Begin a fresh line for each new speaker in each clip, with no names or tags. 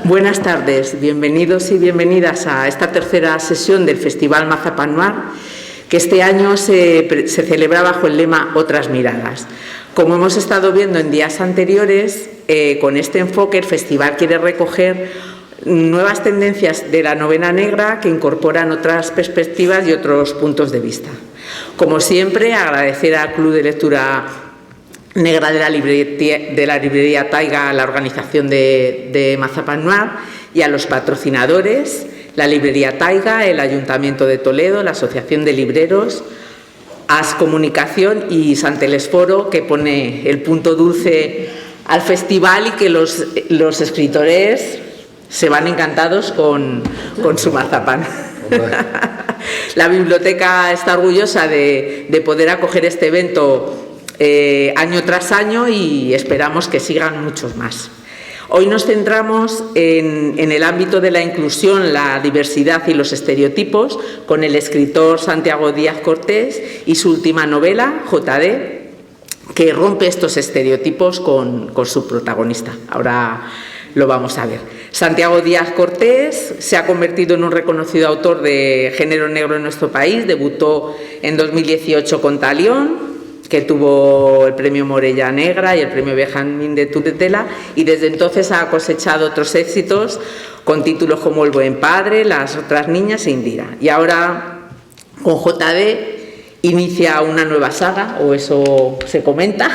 Buenas tardes, bienvenidos y bienvenidas a esta tercera sesión del Festival Mazapán Noir, que este año se celebra bajo el lema Otras miradas. Como hemos estado viendo en días anteriores, con este enfoque el festival quiere recoger nuevas tendencias de la novela negra que incorporan otras perspectivas y otros puntos de vista. Como siempre, agradecer al Club de Lectura Negra de la librería Taiga, la organización de Mazapán Noir, y a los patrocinadores, la librería Taiga, el Ayuntamiento de Toledo, la Asociación de Libreros, AS Comunicación y Sant Telesforo, que pone el punto dulce al festival y que los escritores se van encantados con su mazapán. La biblioteca está orgullosa de poder acoger este evento año tras año y esperamos que sigan muchos más. Hoy nos centramos en el ámbito de la inclusión, la diversidad y los estereotipos con el escritor Santiago Díaz Cortés y su última novela, J.D., que rompe estos estereotipos con su protagonista. Ahora lo vamos a ver. Santiago Díaz Cortés se ha convertido en un reconocido autor de género negro en nuestro país. Debutó en 2018 con Talión, que tuvo el premio Morella Negra y el premio Benjamín de Tudela, y desde entonces ha cosechado otros éxitos con títulos como El buen padre, Las otras niñas e Indira. Y ahora con J.D. inicia una nueva saga, o eso se comenta.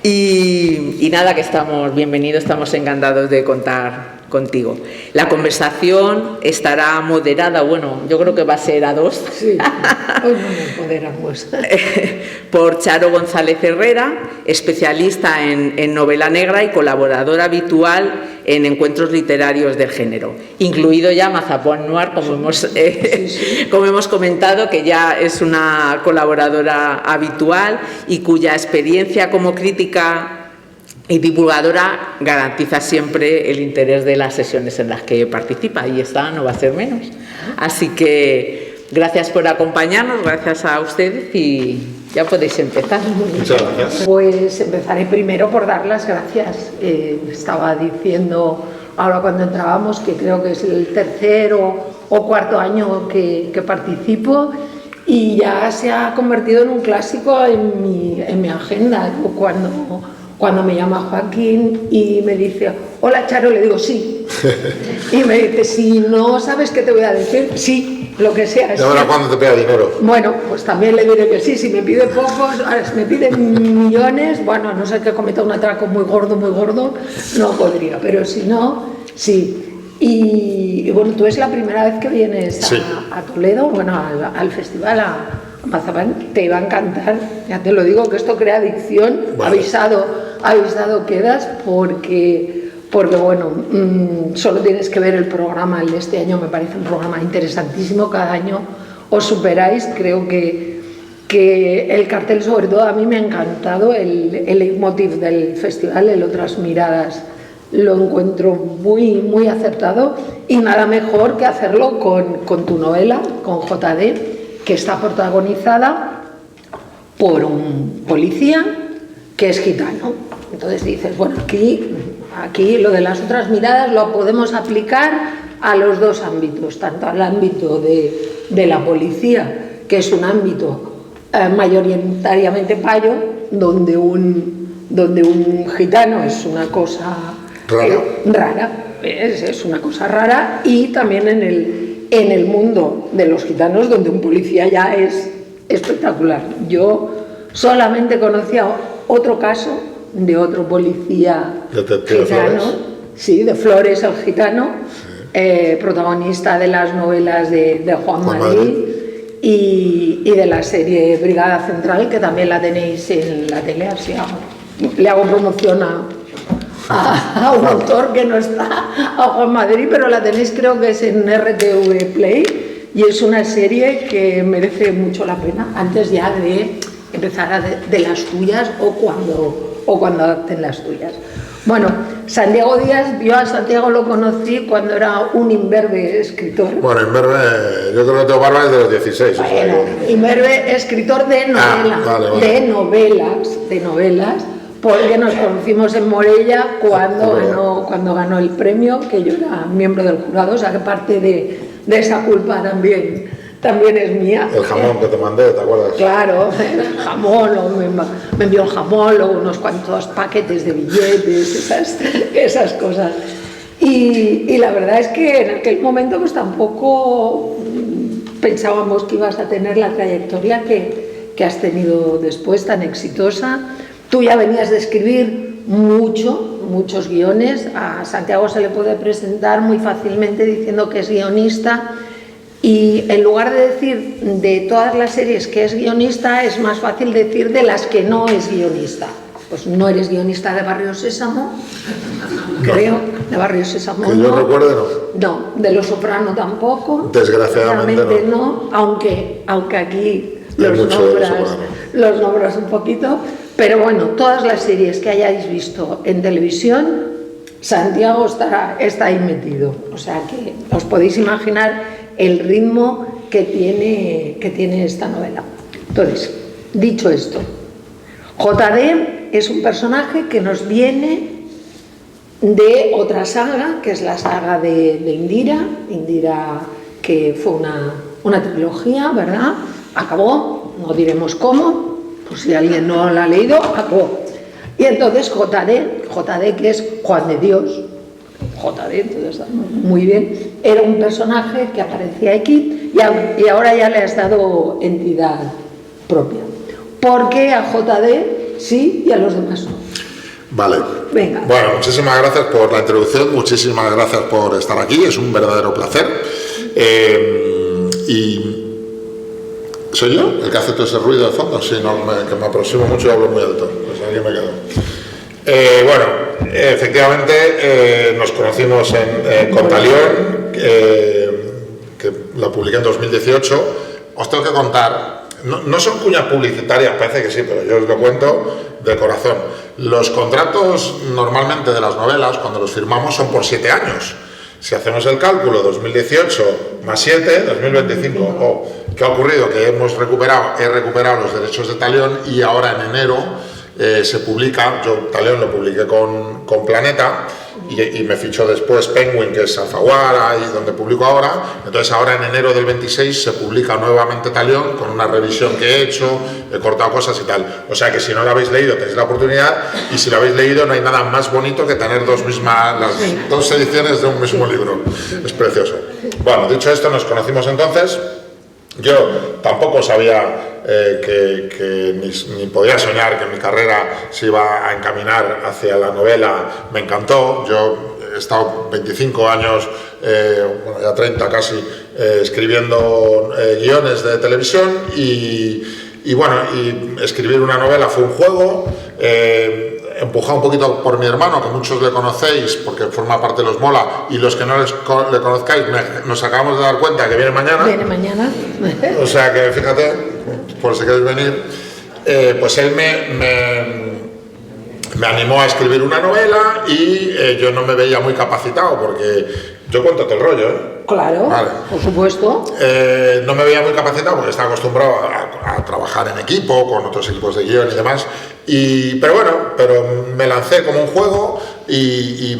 y nada, que bienvenidos, estamos encantados de contar contigo. La conversación estará moderada, bueno, yo creo que va a ser a dos.
Sí, hoy no nos moderamos.
Por Charo González Herrera, especialista en novela negra y colaboradora habitual en encuentros literarios del género, incluido ya Mazapán Noir, como hemos comentado, que ya es una colaboradora habitual y cuya experiencia como crítica y divulgadora garantiza siempre el interés de las sesiones en las que participa, y esta no va a ser menos. Así que gracias por acompañarnos, gracias a ustedes, y ya podéis empezar.
Muchas gracias.
Pues empezaré primero por dar las gracias. Estaba diciendo ahora cuando entrábamos que creo que es el tercer o cuarto año que participo, y ya se ha convertido en un clásico en mi agenda. Cuando me llama Joaquín y me dice, hola Charo, le digo sí. Y me dice, si no sabes qué te voy a decir, sí, lo que sea.
¿Y ahora cuándo te pega dinero?
Bueno, pues también le diré que sí. Si me pide pocos, ahora si me piden millones, bueno, a no ser que cometa un atraco muy gordo, no podría. Pero si no, sí. Y bueno, tú es la primera vez que vienes a Toledo, bueno, al festival, a Mazapán. Te iba a encantar, ya te lo digo, que esto crea adicción. Vale. Avisado quedas, porque bueno, solo tienes que ver el programa. El de este año me parece un programa interesantísimo. Cada año os superáis. Creo que el cartel, sobre todo, a mí me ha encantado. El leitmotiv del festival, el Otras miradas, lo encuentro muy acertado, y nada mejor que hacerlo con tu novela, con J.D., que está protagonizada por un policía que es gitano. Entonces dices, bueno, aquí lo de las otras miradas lo podemos aplicar a los dos ámbitos, tanto al ámbito de la policía, que es un ámbito mayoritariamente payo, donde un gitano es una cosa rara, es una cosa rara, y también en el mundo de los gitanos, donde un policía ya es espectacular. Yo solamente conocía otro caso de otro policía gitano, sí, de Flores el gitano, protagonista de las novelas de Juan Madrid y de la serie Brigada Central, que también la tenéis en la tele. Así le hago promoción a un autor que no está, a Juan Madrid, pero la tenéis, creo que es en RTV Play, y es una serie que merece mucho la pena, antes ya de empezar de las tuyas o cuando adapten las tuyas. Bueno, Santiago Díaz, yo a Santiago lo conocí cuando era un imberbe escritor.
Bueno, imberbe, yo creo que tengo barba desde los 16.
Bueno,
o sea,
imberbe escritor de novela, de novelas, porque nos conocimos en Morella cuando ganó el premio, que yo era miembro del jurado, o sea que parte de esa culpa también es mía.
El jamón que te mandé, ¿te acuerdas?
Claro, el jamón, me envió el jamón, luego unos cuantos paquetes de billetes, esas cosas. Y la verdad es que en aquel momento pues tampoco pensábamos que ibas a tener la trayectoria que has tenido después, tan exitosa. Tú ya venías de escribir muchos guiones. A Santiago se le puede presentar muy fácilmente diciendo que es guionista, y en lugar de decir de todas las series que es guionista, es más fácil decir de las que no es guionista. Pues no eres guionista de Barrio Sésamo, creo, de Barrio Sésamo
que yo recuerde, no.
No, de Los Soprano tampoco.
Desgraciadamente
no, aunque aquí
Hay mucho de Los Soprano.
los nombras un poquito, pero bueno, todas las series que hayáis visto en televisión, Santiago está ahí metido, o sea que os podéis imaginar el ritmo que tiene esta novela. Entonces, dicho esto, JD es un personaje que nos viene de otra saga, que es la saga de Indira, que fue una trilogía, ¿verdad? Acabó, no diremos cómo, por si alguien no la ha leído, acabó. Y entonces JD, que es Juan de Dios, JD, entonces muy bien, era un personaje que aparecía aquí y ahora ya le has dado entidad propia. Porque a JD sí y a los demás no.
Vale.
Venga.
Bueno, muchísimas gracias por la introducción, muchísimas gracias por estar aquí, es un verdadero placer. Y ¿soy yo el que hace todo ese ruido de fondo? Sí, no, que me aproximo mucho y hablo muy alto, pues aquí me quedo. Bueno, efectivamente nos conocimos en Contalión, que la publiqué en 2018. Os tengo que contar, no son cuñas publicitarias, parece que sí, pero yo os lo cuento de corazón. Los contratos normalmente de las novelas, cuando los firmamos, son por 7 años. Si hacemos el cálculo, 2018 más 7, 2025. ¿Qué ha ocurrido? Que he recuperado los derechos de Talión y ahora en enero se publica, yo Talión lo publiqué con Planeta y me fichó después Penguin, que es Alfaguara, y donde publico ahora. Entonces ahora en enero del 26 se publica nuevamente Talión con una revisión que he hecho, he cortado cosas y tal. O sea que si no lo habéis leído tenéis la oportunidad, y si lo habéis leído no hay nada más bonito que tener las dos ediciones de un mismo libro. Es precioso. Bueno, dicho esto, nos conocimos entonces. Yo tampoco sabía ni podía soñar que mi carrera se iba a encaminar hacia la novela. Me encantó. Yo he estado 25 años, bueno, ya 30 casi, escribiendo guiones de televisión y bueno, y escribir una novela fue un juego. Empujado un poquito por mi hermano, que muchos le conocéis porque forma parte de Los Mola, y los que no le conozcáis nos acabamos de dar cuenta que viene mañana.
Viene mañana.
O sea que fíjate, por si queréis venir, pues él me animó a escribir una novela y yo no me veía muy capacitado porque yo cuento todo el rollo, ¿eh?
Claro, vale. Por supuesto.
No me veía muy capacitado porque estaba acostumbrado a trabajar en equipo, con otros equipos de guión y demás. Pero bueno, me lancé como un juego y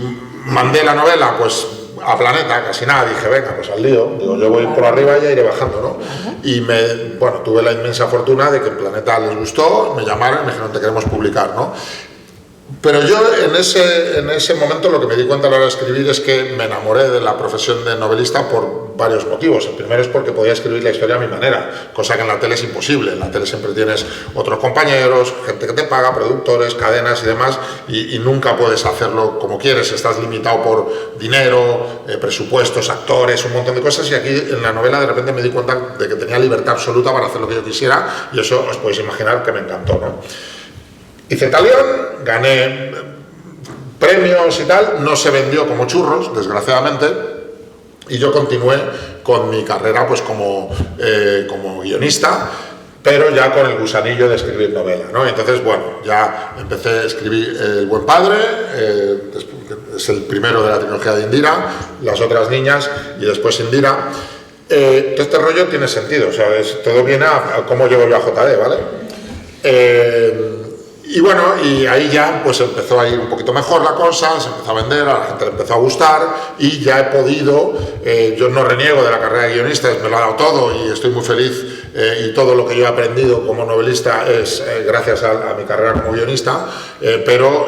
mandé la novela pues a Planeta, casi nada, dije, venga, pues al lío. Digo, yo voy por arriba y ya iré bajando, ¿no? Y tuve la inmensa fortuna de que en Planeta les gustó, me llamaron y me dijeron, te queremos publicar, ¿no? Pero yo en ese momento lo que me di cuenta a la hora de escribir es que me enamoré de la profesión de novelista por varios motivos. El primero es porque podía escribir la historia a mi manera, cosa que en la tele es imposible. En la tele siempre tienes otros compañeros, gente que te paga, productores, cadenas y demás, y nunca puedes hacerlo como quieres. Estás limitado por dinero, presupuestos, actores, un montón de cosas, y aquí en la novela de repente me di cuenta de que tenía libertad absoluta para hacer lo que yo quisiera, y eso os podéis imaginar que me encantó, ¿no? Hice Talión, gané premios y tal, no se vendió como churros, desgraciadamente, y yo continué con mi carrera pues como guionista, pero ya con el gusanillo de escribir novela, ¿no? Entonces, bueno, ya empecé a escribir El Buen Padre, es el primero de la trilogía de Indira, Las Otras Niñas y después Indira. Todo este rollo tiene sentido, o sea, todo viene a cómo llevo yo a JD, ¿vale? Y bueno, y ahí ya pues empezó a ir un poquito mejor la cosa, se empezó a vender, a la gente le empezó a gustar y ya he podido, yo no reniego de la carrera de guionista, me lo ha dado todo y estoy muy feliz y todo lo que yo he aprendido como novelista es gracias a mi carrera como guionista, pero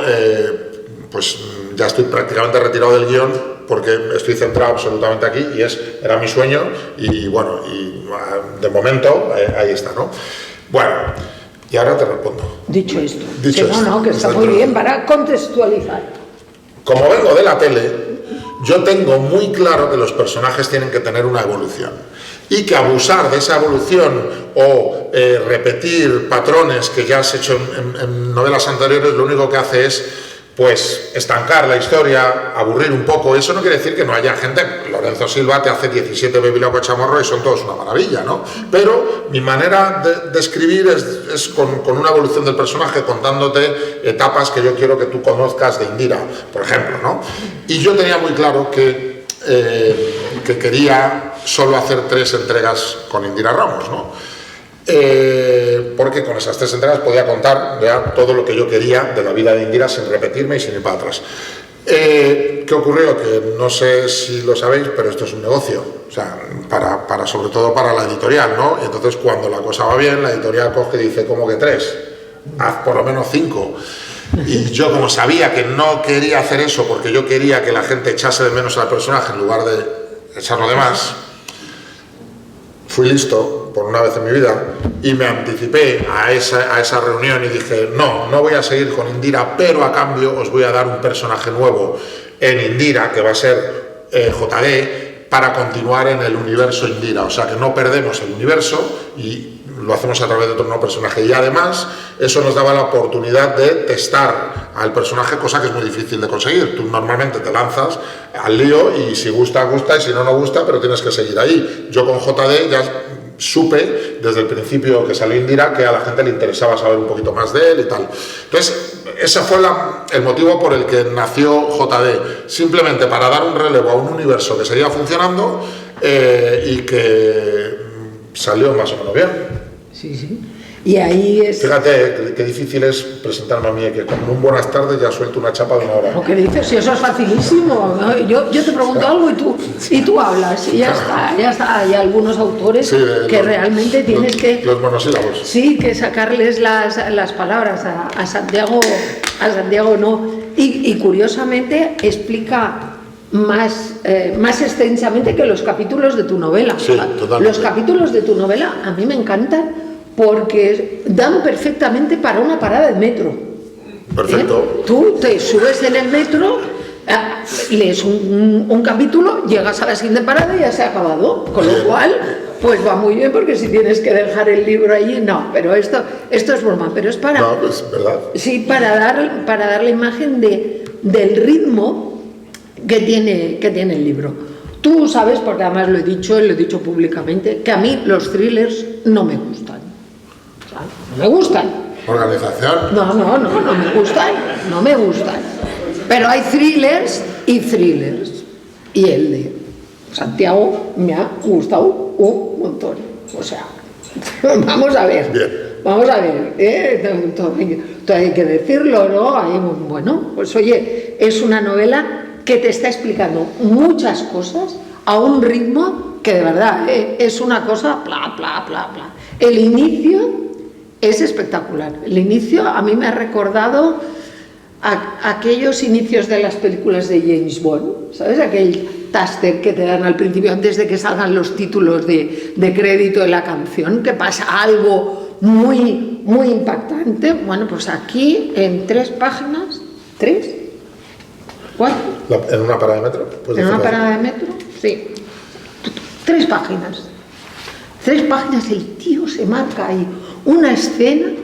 pues ya estoy prácticamente retirado del guión porque estoy centrado absolutamente aquí y era mi sueño y bueno, y de momento ahí está, ¿no? Bueno, y ahora te respondo.
Dicho esto.
Dicho
que
esto,
no, que está muy bien para contextualizar.
Como vengo de la tele, yo tengo muy claro que los personajes tienen que tener una evolución y que abusar de esa evolución o repetir patrones que ya has hecho en novelas anteriores lo único que hace es pues estancar la historia, aburrir un poco. Eso no quiere decir que no haya gente. Lorenzo Silva te hace 17 Bevilacqua Chamorro y son todos una maravilla, ¿no? Pero mi manera de escribir es con una evolución del personaje, contándote etapas que yo quiero que tú conozcas de Indira, por ejemplo, ¿no? Y yo tenía muy claro que quería solo hacer 3 entregas con Indira Ramos, ¿no? Porque con esas 3 entregas podía contar ya todo lo que yo quería de la vida de Indira sin repetirme y sin ir para atrás. ¿Qué ocurrió? Que no sé si lo sabéis, pero esto es un negocio, o sea, sobre todo para la editorial, ¿no? Y entonces cuando la cosa va bien, la editorial coge y dice, ¿cómo que 3? Haz por lo menos 5. Y yo, como sabía que no quería hacer eso porque yo quería que la gente echase de menos al personaje en lugar de echarlo de más, fui listo por una vez en mi vida y me anticipé a esa reunión y dije, no voy a seguir con Indira, pero a cambio os voy a dar un personaje nuevo en Indira que va a ser JD para continuar en el universo Indira, o sea que no perdemos el universo y lo hacemos a través de otro nuevo personaje y además eso nos daba la oportunidad de testar al personaje, cosa que es muy difícil de conseguir. Tú normalmente te lanzas al lío y si gusta, gusta y si no, no gusta, pero tienes que seguir ahí. Yo con JD ya supe desde el principio que salió Indira que a la gente le interesaba saber un poquito más de él y tal. Entonces, ese fue el motivo por el que nació JD, simplemente para dar un relevo a un universo que seguía funcionando y que salió más o menos bien.
Sí, sí. Y ahí es...
Fíjate qué difícil es presentarme a mí, que con un buenas tardes ya suelto una chapa de 1 hora.
Lo que dices, si eso es facilísimo, ¿no? Yo te pregunto algo y tú hablas, y ya está. Hay algunos autores que realmente tienes que...
Los monosílabos.
Sí, que sacarles las palabras a Santiago no. Y curiosamente explica más extensamente que los capítulos de tu novela.
Sí, totalmente.
Los capítulos de tu novela a mí me encantan porque dan perfectamente para una parada de metro.
Perfecto.
Tú te subes en el metro, lees un capítulo, llegas a la siguiente parada y ya se ha acabado. Con lo cual, pues va muy bien porque si tienes que dejar el libro allí, no. Pero esto es broma, pero es para...
No, pues verdad.
Sí, para dar la imagen del ritmo que tiene el libro. Tú sabes, porque además lo he dicho públicamente, que a mí los thrillers no me gustan. O sea, no me gustan.
Organización.
No me gustan. Pero hay thrillers y thrillers. Y el de Santiago me ha gustado un montón. O sea, vamos a ver.
Bien.
Vamos a ver, todo hay que decirlo, ¿no? Bueno, pues oye, es una novela que te está explicando muchas cosas a un ritmo que de verdad es una cosa bla, bla, bla, bla. El inicio es espectacular. El inicio a mí me ha recordado aquellos inicios de las películas de James Bond, ¿sabes? Aquel taster que te dan al principio antes de que salgan los títulos de crédito de la canción, que pasa algo muy, muy impactante. Bueno, pues aquí en 3 páginas, 3, 4.
¿En una parada de metro?
¿En una parada de metro? Sí. 3 páginas. 3 páginas, el tío se marca ahí una escena,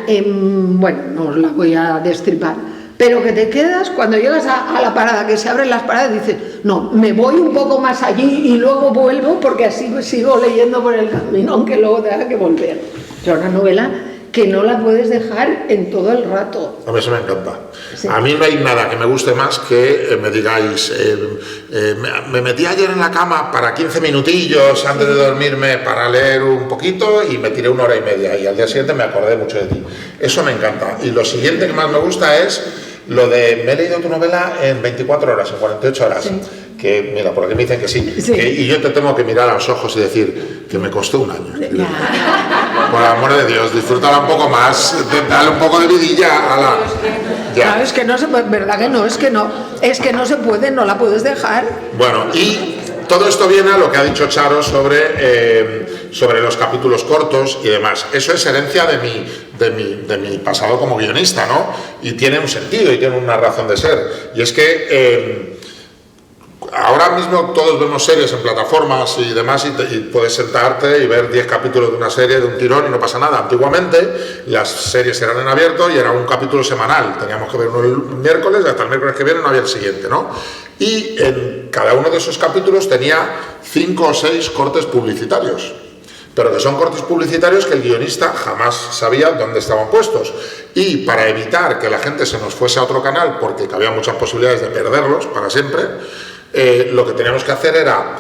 bueno, no os la voy a destripar, pero que te quedas, cuando llegas a la parada, que se abren las paradas, dices, no, me voy un poco más allí y luego vuelvo porque así sigo leyendo por el camino, aunque luego tenga que volver. Es una novela que no la puedes dejar en todo el rato.
A mí eso me encanta.
Sí.
A mí no hay nada que me guste más que me digáis, me metí ayer en la cama para 15 minutillos antes de dormirme para leer un poquito y me tiré 1 hora y media y al día siguiente me acordé mucho de ti. Eso me encanta. Y lo siguiente que más me gusta es lo de me he leído tu novela en 24 horas, en 48 horas. Sí. Que, mira, por aquí me dicen que sí. Y yo te tengo que mirar a los ojos y decir que me costó 1 año. Por el amor de Dios, disfrútala un poco más, dale un poco de vidilla a la...
Claro, es que no se puede, ¿verdad que no? Es que no se puede, no la puedes dejar.
Bueno, y todo esto viene a lo que ha dicho Charo sobre los capítulos cortos y demás. Eso es herencia de mi pasado como guionista, ¿no? Y tiene un sentido y tiene una razón de ser. Y es que ahora mismo todos vemos series en plataformas y demás y puedes sentarte y ver 10 capítulos de una serie de un tirón y no pasa nada. Antiguamente las series eran en abierto y era un capítulo semanal. Teníamos que ver uno el miércoles y hasta el miércoles que viene no había el siguiente, ¿no? Y en cada uno de esos capítulos tenía 5 o 6 cortes publicitarios. Pero que son cortes publicitarios que el guionista jamás sabía dónde estaban puestos. Y para evitar que la gente se nos fuese a otro canal, porque había muchas posibilidades de perderlos para siempre, lo que teníamos que hacer era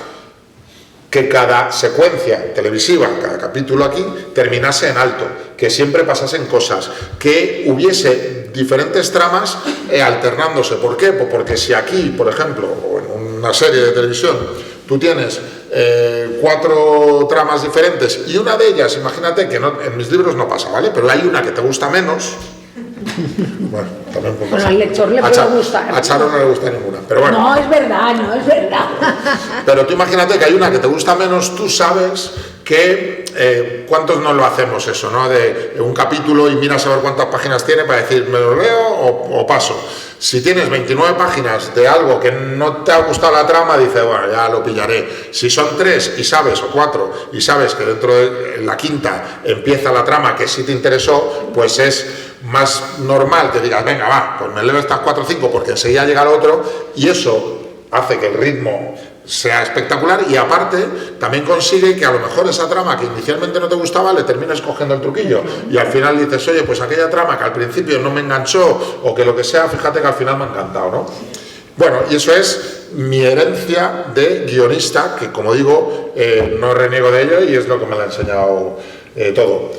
que cada secuencia televisiva, cada capítulo aquí, terminase en alto, que siempre pasasen cosas, que hubiese diferentes tramas alternándose. ¿Por qué? Pues porque si aquí, por ejemplo, o en una serie de televisión, tú tienes 4 tramas diferentes y una de ellas, imagínate que no, en mis libros no pasa, ¿vale? Pero hay una que te gusta menos. Bueno, también puede pasar.
Al lector le puede gustar.
A Charo no le gusta ninguna, pero bueno.
No, es verdad.
Pero tú imagínate que hay una que te gusta menos, tú sabes que cuántos no lo hacemos eso, ¿no? De un capítulo y miras a ver cuántas páginas tiene para decir, ¿me lo leo o paso? Si tienes 29 páginas de algo que no te ha gustado la trama, dices, bueno, ya lo pillaré. Si son 3 y sabes, o 4, y sabes que dentro de la quinta empieza la trama que sí te interesó, pues es más normal que digas, venga, va, pues me leo estas 4 o 5 porque enseguida llega el otro, y eso hace que el ritmo sea espectacular y aparte también consigue que a lo mejor esa trama que inicialmente no te gustaba le termines cogiendo el truquillo y al final dices, oye, pues aquella trama que al principio no me enganchó o que lo que sea, fíjate que al final me ha encantado, ¿no? Bueno, y eso es mi herencia de guionista, que como digo, no reniego de ello y es lo que me lo ha enseñado todo.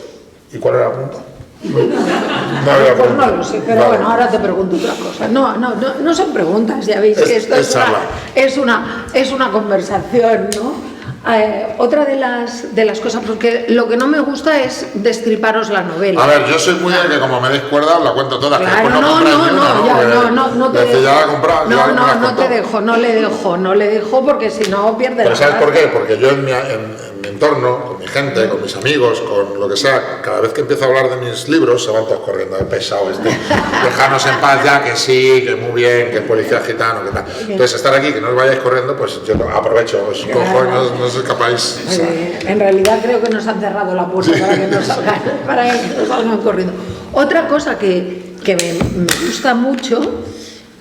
¿Y cuál era la pregunta?
Pues no lo sé, pero bueno, ahora te pregunto otra cosa. No son preguntas, ya veis que esto es una conversación, ¿no? Otra de las cosas, porque lo que no me gusta es destriparos la novela.
A ver, yo soy muy de que como me des cuerda, la cuento toda.
Claro, no le dejo porque si no pierde
la. Pero ¿sabes por qué? Porque yo en mi entorno, con mi gente, con mis amigos, con lo que sea, cada vez que empiezo a hablar de mis libros se van todos corriendo, pesado dejarnos en paz ya, que sí, que muy bien, que el policía gitano, que tal. Entonces estar aquí, que no os vayáis corriendo, pues yo aprovecho, os cojo y no os escapáis.
En realidad creo que nos han cerrado la puerta para que nos salgan corriendo. Otra cosa que me gusta mucho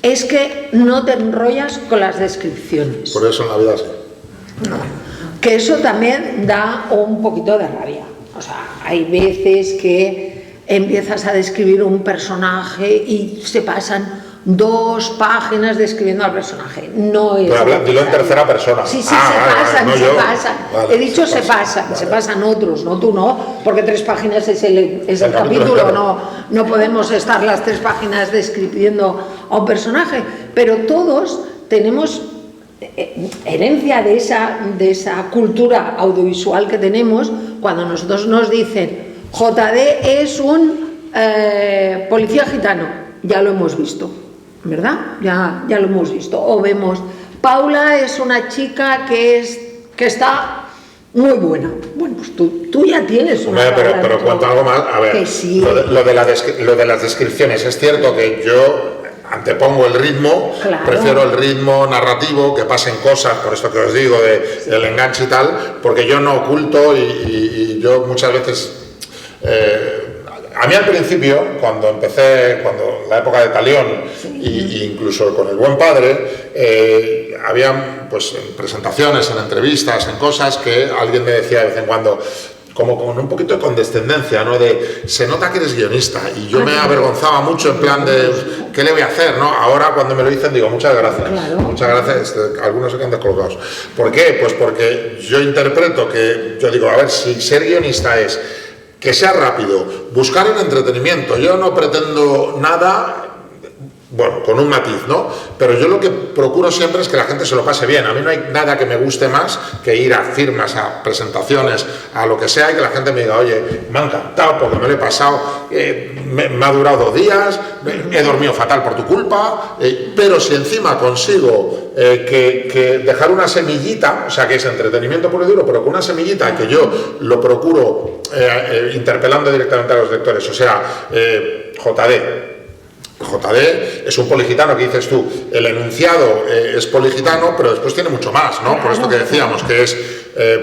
es que no te enrollas con las descripciones.
Por eso en la vida sí.
No. Que eso también da un poquito de rabia. O sea, hay veces que empiezas a describir un personaje y se pasan 2 páginas describiendo al personaje. No es.
Pero dilo en tercera persona.
Sí, se pasan. Vale, he dicho se pasan otros, no tú no, porque 3 páginas es el capítulo, no podemos estar las 3 páginas describiendo a un personaje, pero todos tenemos herencia de esa cultura audiovisual que tenemos. Cuando nosotros nos dicen JD es un policía gitano, ya lo hemos visto, ¿verdad? Ya lo hemos visto. O vemos Paula es una chica que está muy buena. Bueno, pues tú ya tienes una.
Pero cuento algo más. A ver,
que sí.
lo de las descripciones, es cierto que yo antepongo el ritmo, claro. Prefiero el ritmo narrativo, que pasen cosas, por esto que os digo, del enganche y tal, porque yo no oculto y yo muchas veces... a mí al principio, cuando la época de Talión, y incluso con El Buen Padre, había pues en presentaciones, en entrevistas, en cosas que alguien me decía de vez en cuando, como con un poquito de condescendencia, ¿no? Se nota que eres guionista, y yo me avergonzaba mucho en plan de, ¿qué le voy a hacer, no? Ahora cuando me lo dicen digo, muchas gracias, muchas gracias, algunos se quedan descolocados. ¿Por qué? Pues porque yo interpreto que, yo digo, a ver, si ser guionista es que sea rápido, buscar el entretenimiento, yo no pretendo nada... Bueno, con un matiz, ¿no? Pero yo lo que procuro siempre es que la gente se lo pase bien. A mí no hay nada que me guste más que ir a firmas, a presentaciones, a lo que sea, y que la gente me diga, oye, me ha encantado porque me lo he pasado, me ha durado 2 días, he dormido fatal por tu culpa, pero si encima consigo que dejar una semillita, o sea, que es entretenimiento puro y duro, pero con una semillita que yo lo procuro interpelando directamente a los lectores, o sea, JD es un poligitano, que dices tú, el enunciado es poligitano, pero después tiene mucho más, ¿no? Por esto que decíamos, que es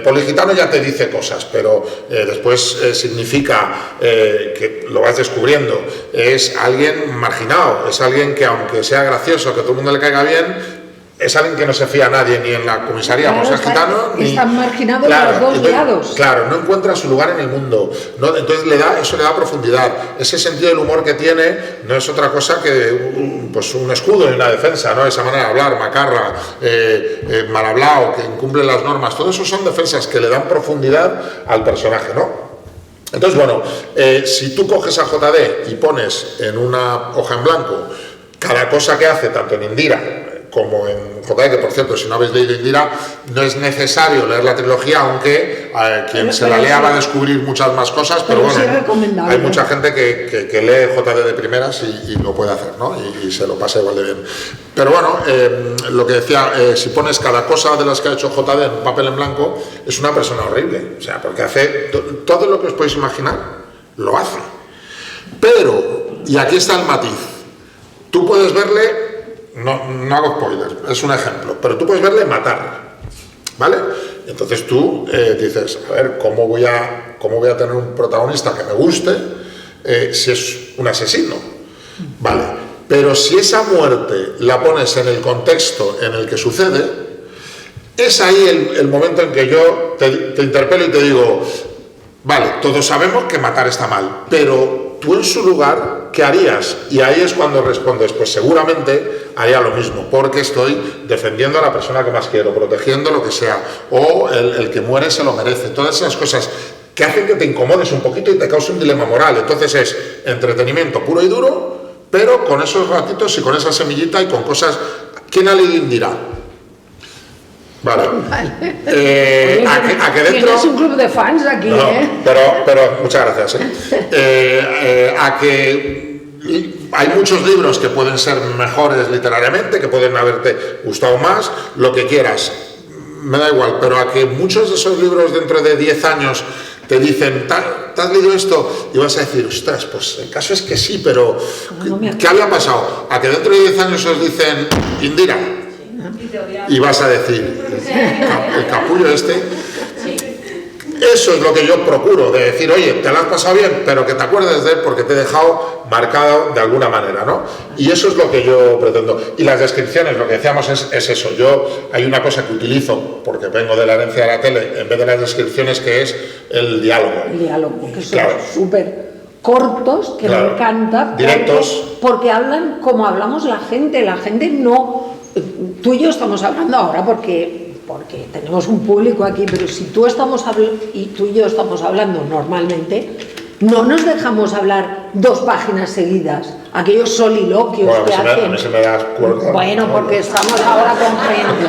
poligitano, ya te dice cosas, pero después significa que lo vas descubriendo, es alguien marginado, es alguien que aunque sea gracioso, que a todo el mundo le caiga bien, es alguien que no se fía a nadie, ni en la comisaría,
claro,
pues es gitano, ni...
Están marginados,
claro,
los dos
entonces,
lados.
Claro, no encuentra su lugar en el mundo, ¿no? Entonces eso le da profundidad. Ese sentido del humor que tiene no es otra cosa que pues un escudo y una defensa, ¿no? Esa manera de hablar, macarra, mal hablado, que incumple las normas, todo eso son defensas que le dan profundidad al personaje, ¿no? Entonces, bueno, si tú coges a JD y pones en una hoja en blanco cada cosa que hace, tanto en Indira como en JD, que por cierto, si no habéis leído Indira, no es necesario leer la trilogía, aunque quien se la lea va a descubrir muchas más cosas, pero bueno,
sí,
hay mucha gente que lee JD de primeras y lo puede hacer, ¿no? Y se lo pasa igual de bien. Pero bueno, lo que decía, si pones cada cosa de las que ha hecho JD en un papel en blanco, es una persona horrible, o sea, porque hace todo lo que os podéis imaginar, lo hace. Pero, y aquí está el matiz, tú puedes verle... No hago spoilers, es un ejemplo, pero tú puedes verle matar, ¿vale? Entonces tú dices, a ver, ¿cómo voy a tener un protagonista que me guste si es un asesino? Vale, pero si esa muerte la pones en el contexto en el que sucede, es ahí el momento en que yo te interpelo y te digo, vale, todos sabemos que matar está mal, pero tú en su lugar, ¿qué harías? Y ahí es cuando respondes, pues seguramente haría lo mismo, porque estoy defendiendo a la persona que más quiero, protegiendo lo que sea, o el que muere se lo merece, todas esas cosas que hacen que te incomodes un poquito y te cause un dilema moral. Entonces es entretenimiento puro y duro, pero con esos ratitos y con esa semillita y con cosas... ¿Quién ha leído Indira? Vale. A que dentro...
Tienes un club de fans aquí,
no, pero muchas gracias. A que hay muchos libros que pueden ser mejores literariamente, que pueden haberte gustado más, lo que quieras, me da igual, pero a que muchos de esos libros dentro de 10 años te dicen, ¿te has leído esto? Y vas a decir, ostras, pues el caso es que sí, pero ¿qué había pasado? A que dentro de 10 años os dicen, Indira, y vas a decir, el capullo este. Eso es lo que yo procuro, de decir, oye, te lo has pasado bien, pero que te acuerdes de él porque te he dejado marcado de alguna manera, ¿no? Y eso es lo que yo pretendo. Y las descripciones, lo que decíamos es eso. Hay una cosa que utilizo, porque vengo de la herencia de la tele, en vez de las descripciones, que es el diálogo.
El diálogo, que son súper cortos, que me encanta.
Directos.
Porque hablan como hablamos la gente no... Tú y yo estamos hablando ahora porque tenemos un público aquí, pero si tú y yo estamos hablando normalmente, no nos dejamos hablar 2 páginas seguidas, aquellos soliloquios que hacen.
A mí se me da cuerda.
Bueno, porque estamos ahora con gente.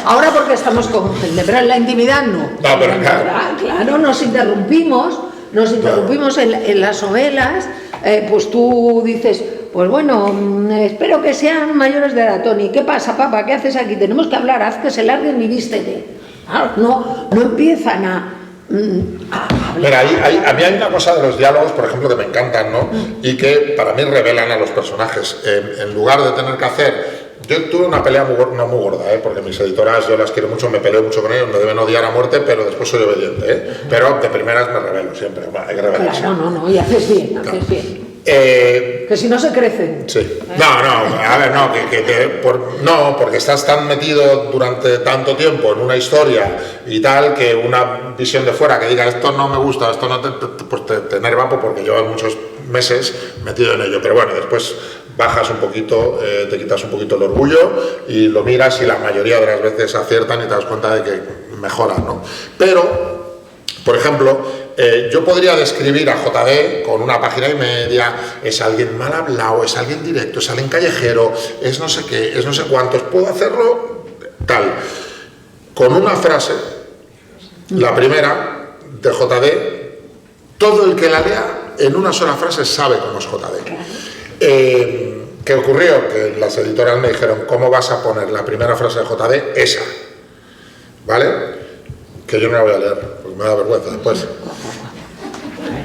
Ahora porque estamos con gente, pero en la intimidad no.
No, pero
claro, nos interrumpimos en las novelas, pues tú dices, pues bueno, espero que sean mayores de edad, Tony. ¿Qué pasa, papá? ¿Qué haces aquí? Tenemos que hablar, haz que se larguen y vístete. Claro, no empiezan a
Mira, a mí hay una cosa de los diálogos, por ejemplo, que me encantan, ¿no? Y que para mí revelan a los personajes. En lugar de tener que hacer... Yo tuve una pelea no muy gorda, porque mis editoras yo las quiero mucho, me peleo mucho con ellos, me deben odiar a muerte, pero después soy obediente, pero de primeras me revelo siempre, hay que revelarse.
Claro, no, y haces bien. Que si no se crecen.
Sí. No, a ver, no, porque estás tan metido durante tanto tiempo en una historia y tal, que una visión de fuera que diga esto no me gusta, esto no pues te enerva, porque llevas muchos meses metido en ello. Pero bueno, después bajas un poquito, te quitas un poquito el orgullo y lo miras y la mayoría de las veces aciertan y te das cuenta de que mejoran, ¿no? Pero, por ejemplo, yo podría describir a JD con una página y media, es alguien mal hablado, es alguien directo, es alguien callejero, es no sé qué, es no sé cuántos, puedo hacerlo tal. Con una frase, la primera de JD, todo el que la lea en una sola frase sabe cómo es JD. ¿Qué ocurrió? Que las editoras me dijeron, ¿cómo vas a poner la primera frase de JD? Esa, ¿vale? Que yo no la voy a leer, porque me da vergüenza después.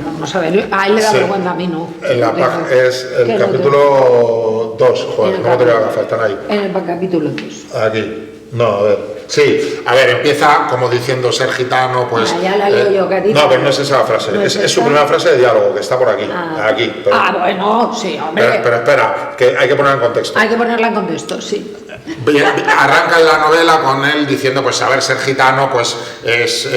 Vamos a ver, a él le da vergüenza, a mí no.
En la es el capítulo 2, joder, no te voy a gafar, están ahí.
En el capítulo 2.
Aquí, no, a ver. Sí, a ver, empieza como diciendo ser gitano, pues...
Ya la leo yo, que a ti
no, pero no es esa frase,
¿no
es su primera frase de diálogo, que está por aquí, aquí. Pero,
bueno, sí, hombre.
Pero espera, que hay que ponerla en contexto.
Hay que ponerla en contexto, sí.
Arranca en la novela con él diciendo, pues saber ser gitano, pues es...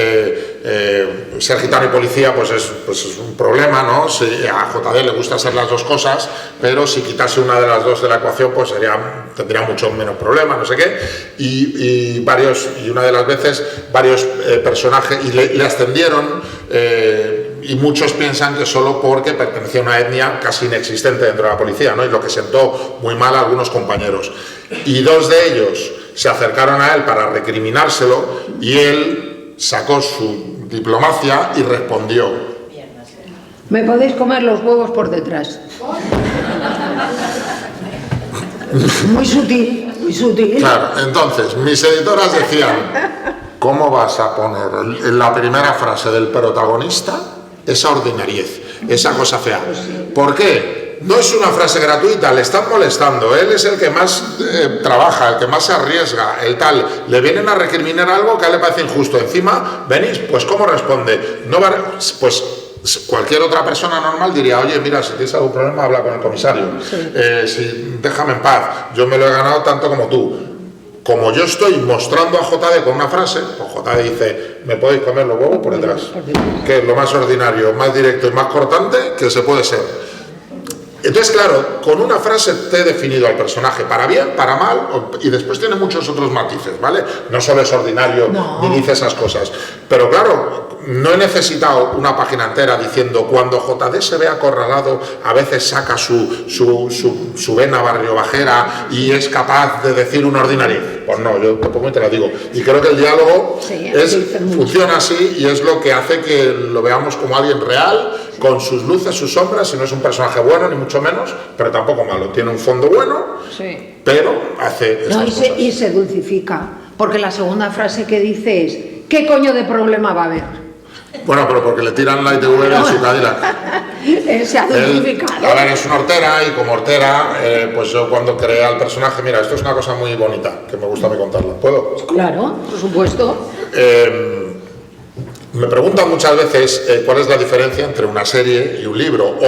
ser gitano y policía, pues es un problema, ¿no? A JD le gusta ser las dos cosas, pero si quitase una de las dos de la ecuación, pues tendría mucho menos problema, no sé qué. Y una de las veces varios personajes y le ascendieron, y muchos piensan que solo porque pertenecía a una etnia casi inexistente dentro de la policía, ¿no? Y lo que sentó muy mal a algunos compañeros. Y dos de ellos se acercaron a él para recriminárselo y él sacó su diplomacia y respondió:
me podéis comer los huevos por detrás. Muy sutil, muy sutil.
Claro, entonces mis editoras decían, ¿cómo vas a poner en la primera frase del protagonista esa ordinariez, esa cosa fea? ¿Por qué? No es una frase gratuita, le están molestando, él es el que más trabaja, el que más se arriesga, el tal, le vienen a recriminar algo que a él le parece injusto, encima, venís, pues ¿cómo responde? No va, pues cualquier otra persona normal diría, oye, mira, si tienes algún problema, habla con el comisario, sí. Déjame en paz, yo me lo he ganado tanto como tú. Como yo estoy mostrando a JD con una frase, pues JD dice, me podéis comer los huevos por detrás, que es lo más ordinario, más directo y más cortante que se puede ser. Entonces, claro, con una frase te he definido al personaje, para bien, para mal, y después tiene muchos otros matices, ¿vale? No solo es ordinario, ni dice esas cosas. Pero claro, no he necesitado una página entera diciendo, cuando JD se ve acorralado, a veces saca su vena barriobajera y es capaz de decir una ordinaria. Pues no, yo tampoco te la digo. Y creo que el diálogo funciona así y es lo que hace que lo veamos como alguien real, con sus luces, sus sombras, y no es un personaje bueno, ni mucho menos, pero tampoco malo. Tiene un fondo bueno, pero hace estas cosas.
Y se dulcifica, porque la segunda frase que dice es, ¿qué coño de problema va a haber?
Bueno, pero porque le tiran la ITV en su Cadillac.
Se ha dulcificado.
A ver, es una hortera, y como hortera, pues yo cuando creé al personaje, mira, esto es una cosa muy bonita, que me gusta a mí contarla. ¿Puedo?
Claro, por supuesto.
Me preguntan muchas veces cuál es la diferencia entre una serie y un libro,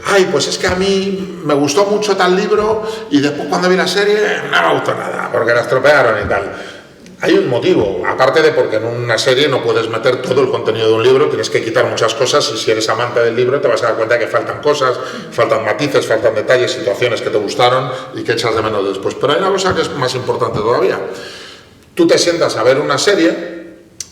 ay, pues es que a mí me gustó mucho tal libro y después cuando vi la serie no me gustó nada, porque la estropearon y tal. Hay un motivo, aparte de porque en una serie no puedes meter todo el contenido de un libro, tienes que quitar muchas cosas, y si eres amante del libro te vas a dar cuenta de que faltan cosas, faltan matices, faltan detalles, situaciones que te gustaron y que echas de menos después. Pero hay una cosa que es más importante todavía. Tú te sientas a ver una serie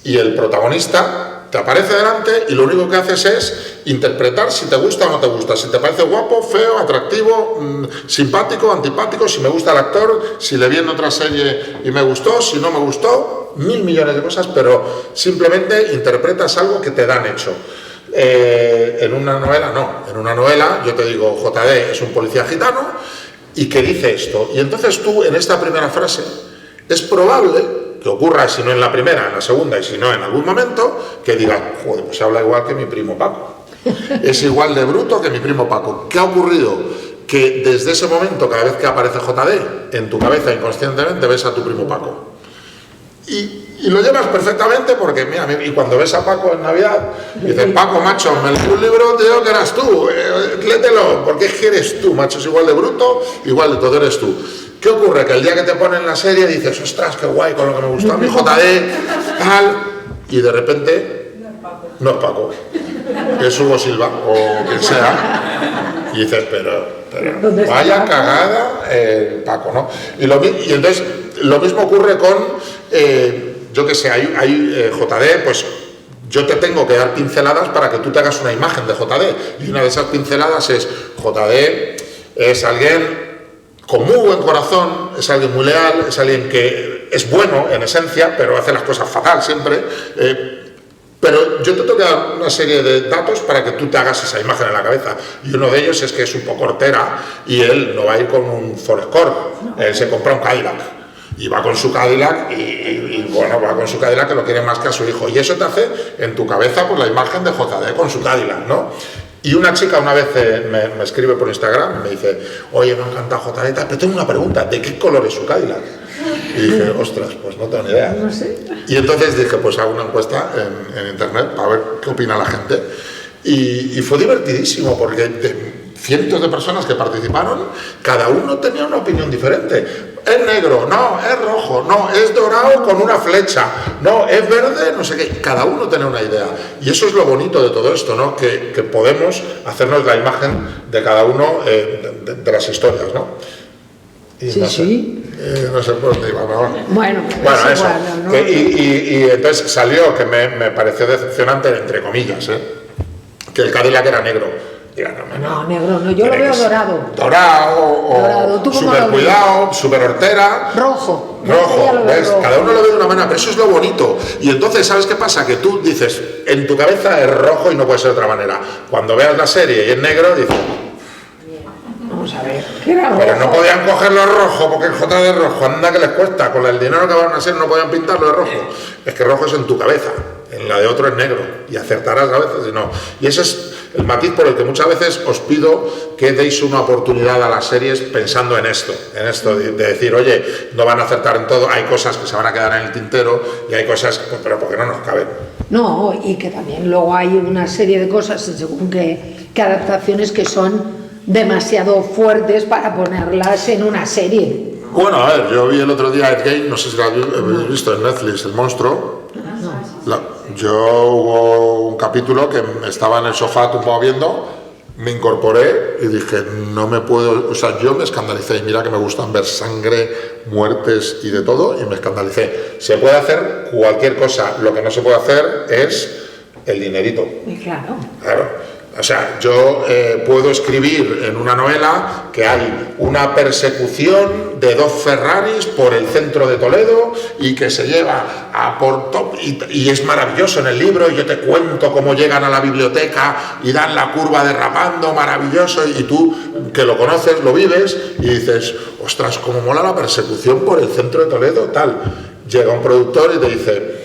y el protagonista te aparece delante y lo único que haces es interpretar si te gusta o no te gusta, si te parece guapo, feo, atractivo, simpático, antipático, si me gusta el actor, si le vi en otra serie y me gustó, si no me gustó, 1000 millones de cosas, pero simplemente interpretas algo que te dan hecho. En una novela no, en una novela yo te digo, JD es un policía gitano y que dice esto, y entonces tú en esta primera frase es probable que ocurra, si no en la primera, en la segunda y si no en algún momento, que diga, joder, pues habla igual que mi primo Paco, es igual de bruto que mi primo Paco. ¿Qué ha ocurrido? Que desde ese momento, cada vez que aparece JD, en tu cabeza inconscientemente ves a tu primo Paco. Y Y lo llevas perfectamente porque, mira, y cuando ves a Paco en Navidad, dices, Paco, macho, me leí un libro, te digo que eras tú, léetelo, porque es que eres tú, macho, es igual de bruto, igual de todo eres tú. ¿Qué ocurre? Que el día que te ponen la serie dices, ostras, qué guay, con lo que me gustó a mi JD, tal, y de repente, no es Paco, es Hugo Silva, o quien sea, y dices, pero vaya cagada Paco, ¿no? Y entonces, lo mismo ocurre con... yo que sé, hay JD, pues yo te tengo que dar pinceladas para que tú te hagas una imagen de JD. Y una de esas pinceladas es, JD es alguien con muy buen corazón, es alguien muy leal, es alguien que es bueno en esencia, pero hace las cosas fatal siempre. Pero yo te tengo que dar una serie de datos para que tú te hagas esa imagen en la cabeza. Y uno de ellos es que es un poco hortera y él no va a ir con un Ford Escort, él se compra un Cadillac. Y va con su Cadillac y bueno, va con su Cadillac que lo quiere más que a su hijo. Y eso te hace en tu cabeza pues la imagen de JD con su Cadillac, ¿no? Y una chica una vez me escribe por Instagram y me dice, oye, me encanta JD, pero tengo una pregunta, ¿de qué color es su Cadillac? Y dije, ostras, pues no tengo ni idea.
No sé.
Y entonces dije, pues hago una encuesta en internet para ver qué opina la gente. Y fue divertidísimo porque... cientos de personas que participaron, cada uno tenía una opinión diferente. Es negro, no, es rojo, no, es dorado con una flecha, no, es verde, no sé qué. Cada uno tenía una idea. Y eso es lo bonito de todo esto, ¿no? Que podemos hacernos la imagen de cada uno de las historias, ¿no? Y
sí,
no sé,
sí.
No sé por dónde iba, ¿no?
Bueno,
eso.
Igual, ¿no?
Y entonces salió, que me pareció decepcionante, entre comillas, que el Cadillac era negro.
No, negro, no, yo lo veo dorado.
Dorado, súper cuidado, súper hortera.
Rojo,
¿ves? Rojo. Cada uno lo ve de una manera, pero eso es lo bonito. Y entonces, ¿sabes qué pasa? Que tú dices, en tu cabeza es rojo y no puede ser de otra manera. Cuando veas la serie y es negro, dices...
Vamos a ver, ¿qué era rojo?
Pero no podían cogerlo rojo porque el JD es rojo, anda que les cuesta. Con el dinero que van a hacer no podían pintarlo de rojo. Es que rojo es en tu cabeza, en la de otro es negro. Y acertarás a veces y no. Y ese es el matiz por el que muchas veces os pido que deis una oportunidad a las series pensando en esto de decir, oye, no van a acertar en todo, hay cosas que se van a quedar en el tintero y hay cosas, pero porque no nos caben.
No, y que también luego hay una serie de cosas, según que adaptaciones que son demasiado fuertes para ponerlas en una serie.
Bueno, a ver, yo vi el otro día Ed Gein, no sé si lo habéis visto en Netflix, El Monstruo. Yo hubo un capítulo que estaba en el sofá tumbado viendo, me incorporé y dije, no me puedo, o sea, yo me escandalicé, y mira que me gustan ver sangre, muertes y de todo, y me escandalicé. Se puede hacer cualquier cosa, lo que no se puede hacer es el dinerito. Claro. O sea, yo puedo escribir en una novela que hay una persecución de 2 Ferraris por el centro de Toledo y que se lleva a por top y es maravilloso en el libro y yo te cuento cómo llegan a la biblioteca y dan la curva derrapando, maravilloso, y tú que lo conoces, lo vives y dices, ostras, cómo mola la persecución por el centro de Toledo, tal. Llega un productor y te dice,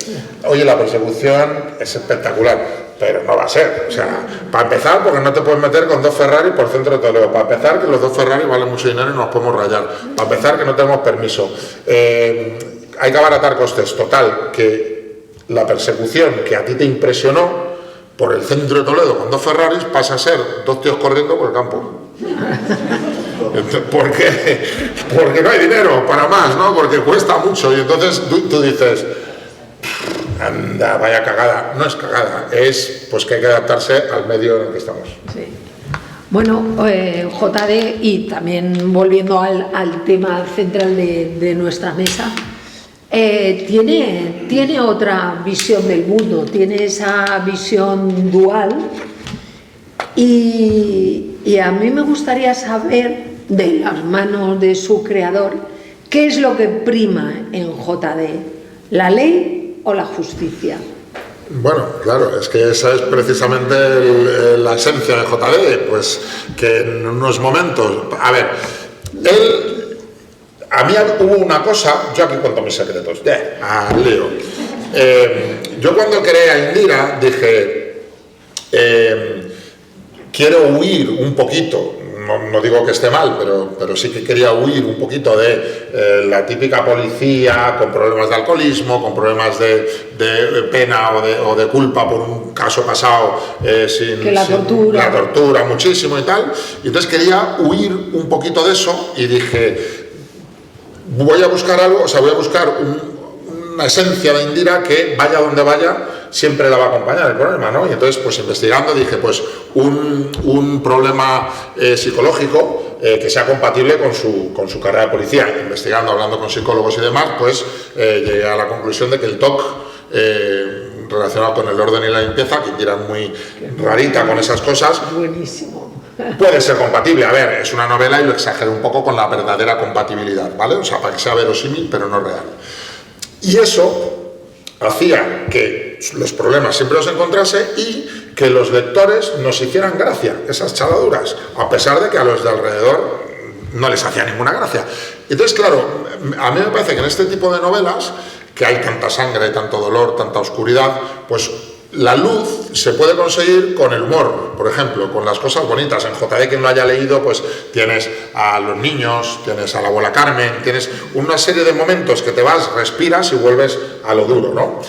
oye, la persecución es espectacular. Pero no va a ser, o sea, para empezar, porque no te puedes meter con 2 Ferrari por el centro de Toledo, para empezar que los 2 Ferrari valen mucho dinero y nos podemos rayar, para empezar que no tenemos permiso, hay que abaratar costes, total, que la persecución que a ti te impresionó por el centro de Toledo con 2 Ferraris pasa a ser 2 tíos corriendo por el campo. ¿Por qué? Porque no hay dinero para más, ¿no? Porque cuesta mucho y entonces tú dices... Anda, vaya cagada. No es cagada, es pues que hay que adaptarse al medio en el que estamos.
Sí. Bueno, JD, y también volviendo al tema central de nuestra mesa, tiene otra visión del mundo, tiene esa visión dual y a mí me gustaría saber, de las manos de su creador, qué es lo que prima en JD, la ley o la justicia.
Bueno, claro, es que esa es precisamente la esencia de JD, pues que en unos momentos, a ver, a mí hubo una cosa, yo aquí cuento mis secretos, al lío. Yo cuando creé a Indira dije, quiero huir un poquito, no digo que esté mal, pero sí que quería huir un poquito de la típica policía con problemas de alcoholismo, con problemas de pena o de culpa por un caso pasado
la
tortura muchísimo y tal. Y entonces quería huir un poquito de eso y dije, voy a buscar algo, o sea, voy a buscar una esencia de Indira que vaya donde vaya, siempre la va a acompañar el problema, ¿no? Y entonces, pues investigando, dije, pues un problema psicológico que sea compatible con su carrera de policía. Investigando, hablando con psicólogos y demás, pues llegué a la conclusión de que el TOC, relacionado con el orden y la limpieza, que Indira es muy rarita con esas cosas,
buenísimo,
puede ser compatible. A ver, es una novela y lo exageré un poco con la verdadera compatibilidad, ¿vale? O sea, para que sea verosímil, pero no real. Y eso hacía que los problemas siempre los encontrase y que los lectores nos hicieran gracia, esas chaladuras, a pesar de que a los de alrededor no les hacía ninguna gracia. Entonces, claro, a mí me parece que en este tipo de novelas, que hay tanta sangre, tanto dolor, tanta oscuridad, pues la luz se puede conseguir con el humor, por ejemplo, con las cosas bonitas. En JD, quien lo haya leído, pues tienes a los niños, tienes a la abuela Carmen, tienes una serie de momentos que te vas, respiras y vuelves a lo duro, ¿no?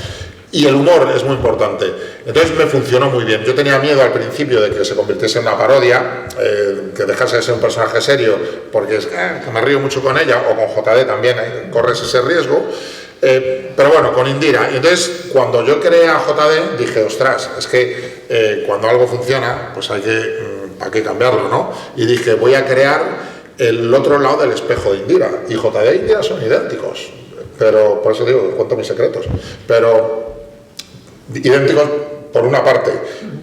Y el humor es muy importante. Entonces me funcionó muy bien. Yo tenía miedo al principio de que se convirtiese en una parodia, que dejase de ser un personaje serio, porque es que me río mucho con ella, o con JD también, corres ese riesgo. Pero bueno, con Indira. Y entonces, cuando yo creé a JD, dije, ostras, es que cuando algo funciona, pues hay que cambiarlo, ¿no? Y dije, voy a crear el otro lado del espejo de Indira. Y JD e Indira son idénticos. Pero, por eso digo, cuento mis secretos. Pero idénticos por una parte.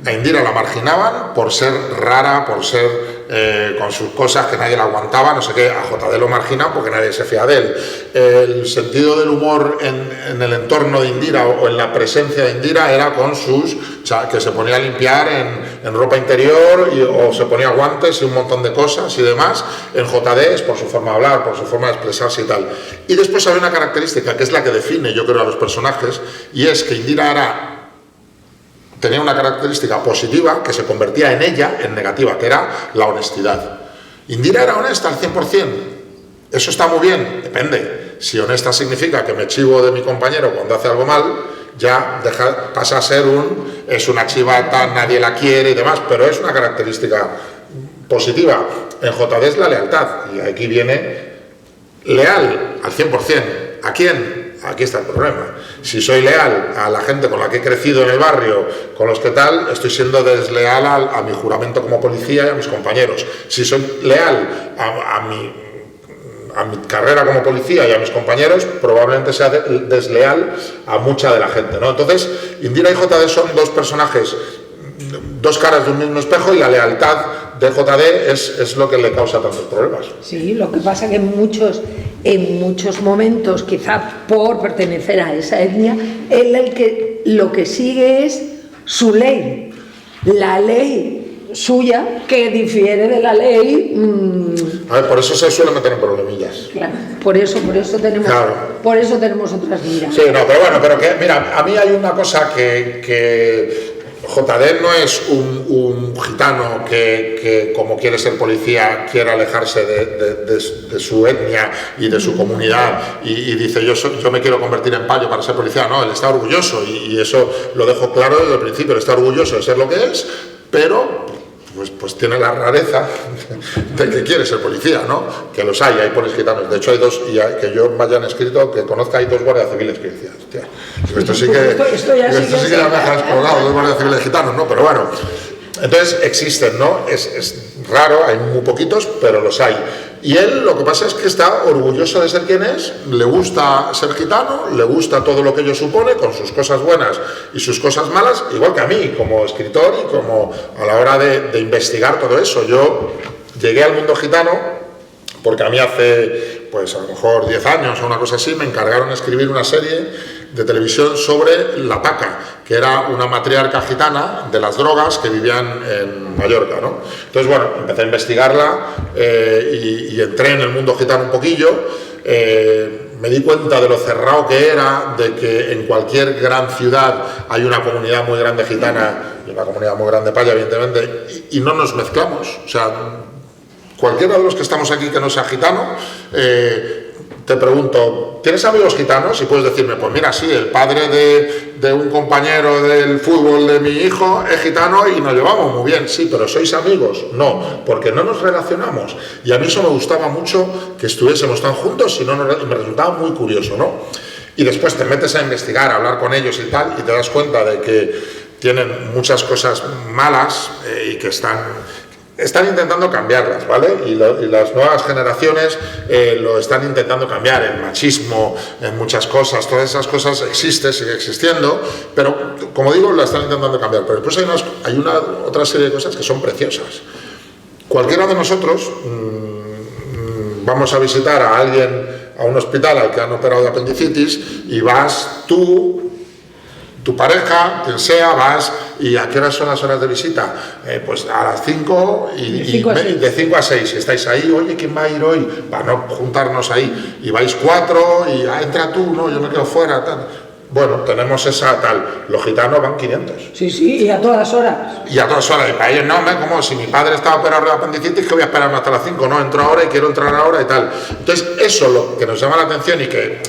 A Indira la marginaban por ser rara, por ser con sus cosas que nadie la aguantaba, no sé qué. A JD lo marginan porque nadie se fía de él. El sentido del humor en el entorno de Indira o en la presencia de Indira era con sus, o sea, que se ponía a limpiar en ropa interior o se ponía guantes y un montón de cosas y demás. En JD es por su forma de hablar, por su forma de expresarse y tal. Y después hay una característica que es la que define, yo creo, a los personajes, y es que Indira tenía una característica positiva que se convertía en ella, en negativa, que era la honestidad. Indira era honesta al 100%. Eso está muy bien, depende. Si honesta significa que me chivo de mi compañero cuando hace algo mal, ya pasa a ser es una chivata, nadie la quiere y demás, pero es una característica positiva. En JD es la lealtad, y aquí viene leal al 100%. ¿A quién? Aquí está el problema. Si soy leal a la gente con la que he crecido en el barrio, con los que tal, estoy siendo desleal a mi juramento como policía y a mis compañeros. Si soy leal a mi carrera como policía y a mis compañeros, probablemente sea desleal a mucha de la gente, ¿no? Entonces, Indira y JD son dos personajes, dos caras de un mismo espejo, y la lealtad de JD es lo que le causa tantos problemas.
Sí, lo que pasa que en muchos momentos, quizá por pertenecer a esa etnia, él lo que sigue es su ley, la ley suya, que difiere de la ley.
A ver, por eso se suele meter en problemillas.
Claro, por eso tenemos otras miras.
Sí, no, pero bueno, mira, a mí hay una cosa que JD no es un gitano que como quiere ser policía, quiere alejarse de su etnia y de su comunidad y dice, yo me quiero convertir en payo para ser policía. No, él está orgulloso y eso lo dejo claro desde el principio. Él está orgulloso de ser lo que es, pero pues tiene la rareza de que quiere ser policía, ¿no? Que los hay policías gitanos. De hecho, hay dos, y que yo me hayan escrito, que conozca, hay dos guardias civiles que decían, hostia, esto sí que ya me ha explorado, dos guardias civiles gitanos, ¿no? Pero bueno, entonces existen, ¿no? Es raro, hay muy poquitos, pero los hay. Y él lo que pasa es que está orgulloso de ser quien es, le gusta ser gitano, le gusta todo lo que ello supone, con sus cosas buenas y sus cosas malas, igual que a mí, como escritor y como a la hora de investigar todo eso. Yo llegué al mundo gitano porque a mí hace, pues a lo mejor 10 años o una cosa así, me encargaron de escribir una serie de televisión sobre la Paca, que era una matriarca gitana de las drogas que vivían en Mallorca, ¿no? Entonces, bueno, empecé a investigarla y entré en el mundo gitano un poquillo. Me di cuenta de lo cerrado que era, de que en cualquier gran ciudad hay una comunidad muy grande gitana y una comunidad muy grande paya, evidentemente, y no nos mezclamos. O sea, cualquiera de los que estamos aquí que no sea gitano, te pregunto, ¿tienes amigos gitanos? Y puedes decirme, pues mira, sí, el padre de un compañero del fútbol de mi hijo es gitano y nos llevamos muy bien. Sí, pero ¿sois amigos? No, porque no nos relacionamos. Y a mí eso me gustaba mucho, que estuviésemos tan juntos, y me resultaba muy curioso, ¿no? Y después te metes a investigar, a hablar con ellos y tal, y te das cuenta de que tienen muchas cosas malas y que están intentando cambiarlas, ¿vale? Y las nuevas generaciones lo están intentando cambiar. El machismo, en muchas cosas, todas esas cosas sigue existiendo, pero como digo, lo están intentando cambiar. Pero después hay otra serie de cosas que son preciosas. Cualquiera de nosotros vamos a visitar a alguien a un hospital al que han operado de apendicitis y vas tú, tu pareja, quien sea, vas, ¿y a qué horas son las horas de visita? Pues a las 5 de 5 a 6, si estáis ahí, oye, ¿quién va a ir hoy? Para no juntarnos ahí, y vais 4, y entra tú, no, yo me quedo fuera, tal. Bueno, tenemos esa tal, los gitanos van 500.
Sí, y a todas horas.
Y a todas horas, y para ellos no, como si mi padre estaba operado de apendicitis, que voy a esperarme hasta las 5, no, entro ahora y quiero entrar ahora y tal. Entonces, eso lo que nos llama la atención y que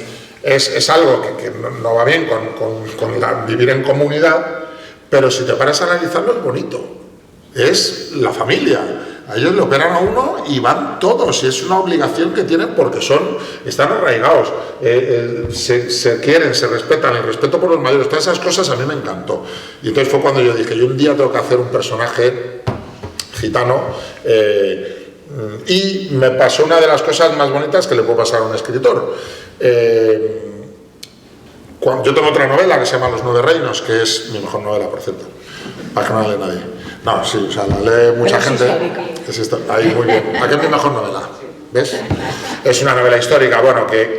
es algo que no va bien con vivir en comunidad, pero si te paras a analizarlo es bonito, es la familia. A ellos le operan a uno y van todos, y es una obligación que tienen porque están arraigados, se quieren, se respetan, el respeto por los mayores, todas esas cosas a mí me encantó. Y entonces fue cuando yo dije, yo un día tengo que hacer un personaje gitano, y me pasó una de las cosas más bonitas que le puede pasar a un escritor. Yo tengo otra novela que se llama Los 9 reinos, que es mi mejor novela, por cierto, para que no la lee nadie. No, sí, o sea, la lee mucha gente. Ahí, muy bien. Aquí es mi mejor novela, ¿ves? Es una novela histórica, bueno, que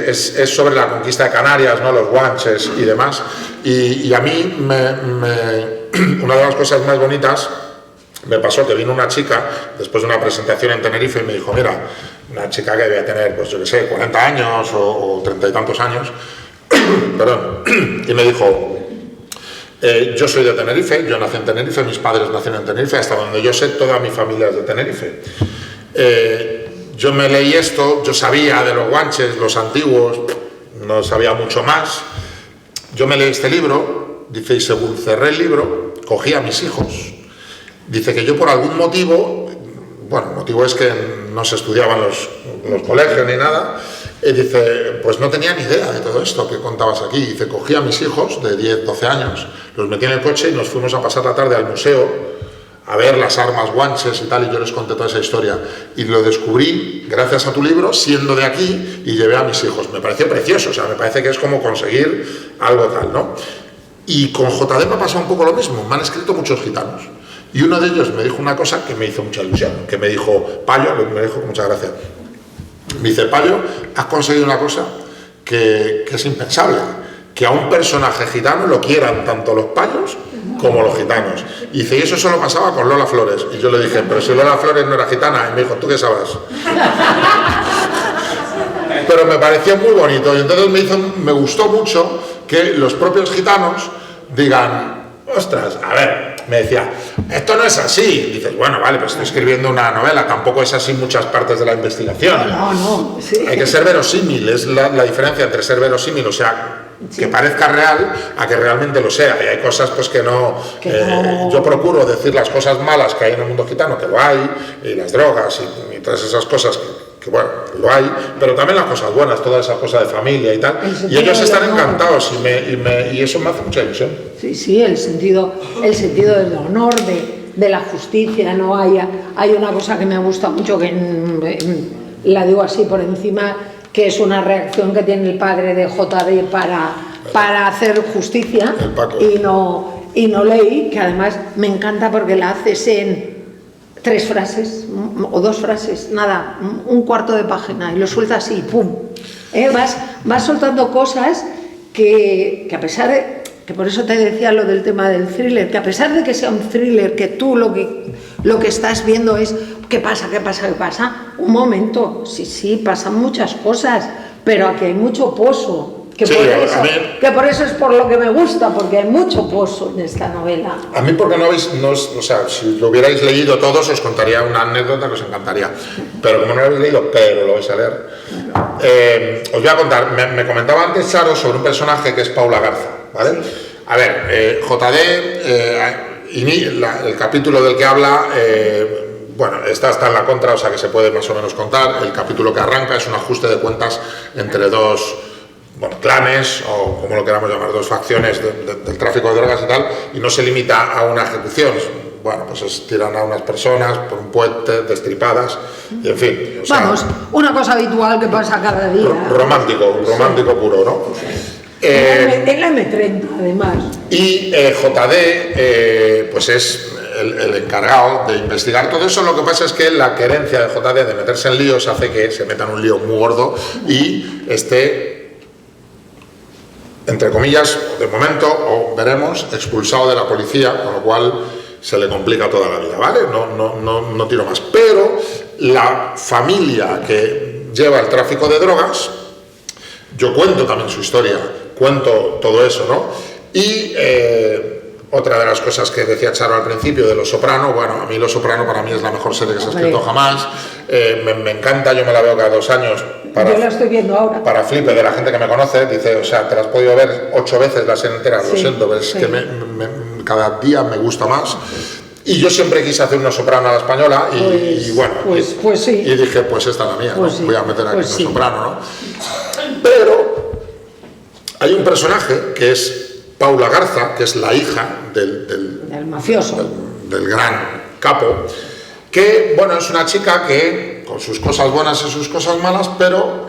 es sobre la conquista de Canarias, ¿no? Los guanches y demás. Y a mí, una de las cosas más bonitas me pasó que vino una chica después de una presentación en Tenerife y me dijo, mira, una chica que debía tener, pues yo qué sé, 40 años o 30 y tantos años, perdón, y me dijo, yo soy de Tenerife, yo nací en Tenerife, mis padres nacieron en Tenerife, hasta donde yo sé, toda mi familia es de Tenerife. Yo me leí esto, yo sabía de los guanches, los antiguos, no sabía mucho más. Yo me leí este libro, dice, y según cerré el libro, cogí a mis hijos. Dice que yo por algún motivo, bueno, el motivo es que no se estudiaban los colegios ni nada, dice, pues no tenía ni idea de todo esto que contabas aquí. Dice, cogí a mis hijos de 10, 12 años, los metí en el coche y nos fuimos a pasar la tarde al museo a ver las armas guanches y tal, y yo les conté toda esa historia. Y lo descubrí, gracias a tu libro, siendo de aquí, y llevé a mis hijos. Me pareció precioso, o sea, me parece que es como conseguir algo tal, ¿no? Y con JD me ha pasado un poco lo mismo, me han escrito muchos gitanos. Y uno de ellos me dijo una cosa que me hizo mucha ilusión, que me dijo, Payo, me dijo con mucha gracia, me dice, Payo, has conseguido una cosa que es impensable, que a un personaje gitano lo quieran tanto los payos como los gitanos. Y dice, y eso solo pasaba con Lola Flores. Y yo le dije, pero si Lola Flores no era gitana. Y me dijo, ¿tú qué sabes? Pero me pareció muy bonito, y entonces me gustó mucho que los propios gitanos digan, ostras, a ver, me decía, esto no es así. Dices, bueno, vale, pues estoy escribiendo una novela, tampoco es así muchas partes de la investigación.
No, sí.
Hay que ser verosímil, es la diferencia entre ser verosímil, o sea, sí, que parezca real, a que realmente lo sea. Y hay cosas pues que no... yo procuro decir las cosas malas que hay en el mundo gitano, que lo hay, y las drogas y todas esas cosas que bueno, lo hay, pero también las cosas buenas, toda esa cosa de familia y tal, y ellos están encantados, y eso me hace mucha ilusión.
Sí, el sentido del honor, de la justicia, no hay una cosa que me gusta mucho, que la digo así por encima, que es una reacción que tiene el padre de JD para hacer justicia, y no ley, que además me encanta porque la haces en 3 frases o 2 frases, nada, un cuarto de página, y lo sueltas así, ¡pum! Vas soltando cosas que a pesar de, que por eso te decía lo del tema del thriller, que a pesar de que sea un thriller, que tú lo que estás viendo es ¿qué pasa? Un momento, sí, pasan muchas cosas, pero aquí hay mucho pozo, Que,
Sí,
que por eso es por lo que me gusta, porque hay mucho pozo en esta novela.
A mí porque no habéis, o sea, si lo hubierais leído todos os contaría una anécdota que os encantaría, pero como no lo habéis leído, pero lo vais a leer, os voy a contar. Me comentaba antes Charo sobre un personaje que es Paula Garza, ¿vale? Sí. A ver, JD, el capítulo del que habla, bueno, está en la contra, o sea que se puede más o menos contar. El capítulo que arranca es un ajuste de cuentas entre dos, bueno, clanes, o como lo queramos llamar, dos facciones del tráfico de drogas y tal, y no se limita a una ejecución. Bueno, pues tiran a unas personas por un puente, destripadas, y en fin. O sea,
vamos, una cosa habitual que pasa cada día.
Romántico puro, ¿no?
En la M30, además.
Y JD, pues es el encargado de investigar todo eso. Lo que pasa es que la querencia de JD de meterse en líos hace que se meta en un lío muy gordo y esté, entre comillas, de momento, o veremos, expulsado de la policía, con lo cual se le complica toda la vida, ¿vale? No tiro más. Pero la familia que lleva el tráfico de drogas, yo cuento también su historia, cuento todo eso, ¿no? Y otra de las cosas que decía Charo al principio de Los Soprano, bueno, a mí Los Soprano para mí es la mejor serie que se ha escrito jamás, me encanta, yo me la veo cada 2 años.
Yo la estoy viendo ahora.
Para flipe de la gente que me conoce, dice, o sea, te la has podido ver 8 veces la serie entera, lo siento, pero es que cada día me gusta más. Y yo siempre quise hacer una soprano a la española y bueno,
pues sí.
Y dije, pues esta es la mía,
pues
¿no?
sí.
Voy a meter aquí
pues
una
sí.
soprano, ¿no? Pero hay un personaje que es Paula Garza, que es la hija del
mafioso,
del gran capo, que, bueno, es una chica que, con sus cosas buenas y sus cosas malas, pero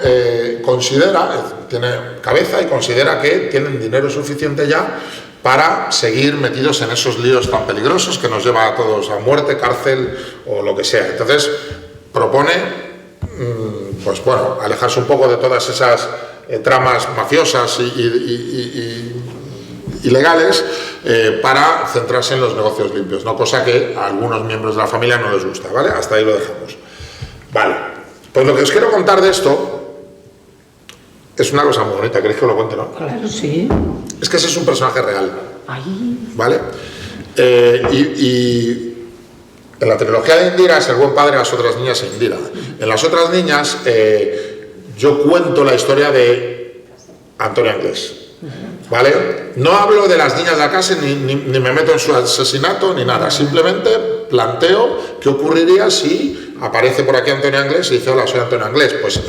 tiene cabeza y considera que tienen dinero suficiente ya para seguir metidos en esos líos tan peligrosos que nos lleva a todos a muerte, cárcel o lo que sea. Entonces propone, pues bueno, alejarse un poco de todas esas tramas mafiosas y ilegales para centrarse en los negocios limpios, ¿no? Cosa que a algunos miembros de la familia no les gusta, ¿vale? Hasta ahí lo dejamos. Vale, pues lo que os quiero contar de esto es una cosa muy bonita. ¿Queréis que os lo cuente, no?
Claro, sí.
Es que ese es un personaje real.
Ay.
¿Vale? Y en la trilogía de Indira es el buen padre, las otras niñas e Indira. En las otras niñas yo cuento la historia de Antonia Anglés. ¿Vale? No hablo de las niñas de la casa ni me meto en su asesinato ni nada, simplemente planteo qué ocurriría si aparece por aquí Antonia Anglés y dice: hola, soy Antonia Anglés. Pues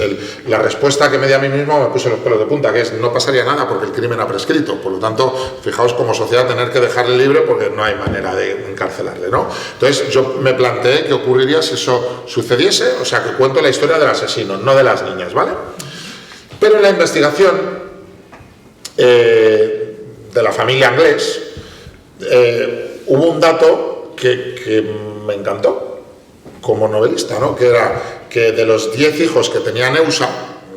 la respuesta que me di a mí mismo me puse los pelos de punta, que es: no pasaría nada porque el crimen ha prescrito. Por lo tanto, fijaos, como sociedad tener que dejarle libre porque no hay manera de encarcelarle, ¿no? Entonces yo me planteé qué ocurriría si eso sucediese, o sea, que cuento la historia del asesino, no de las niñas, ¿vale? Pero en la investigación de la familia Anglés hubo un dato que me encantó como novelista, ¿no? Que era que de los 10 hijos que tenía Neusa,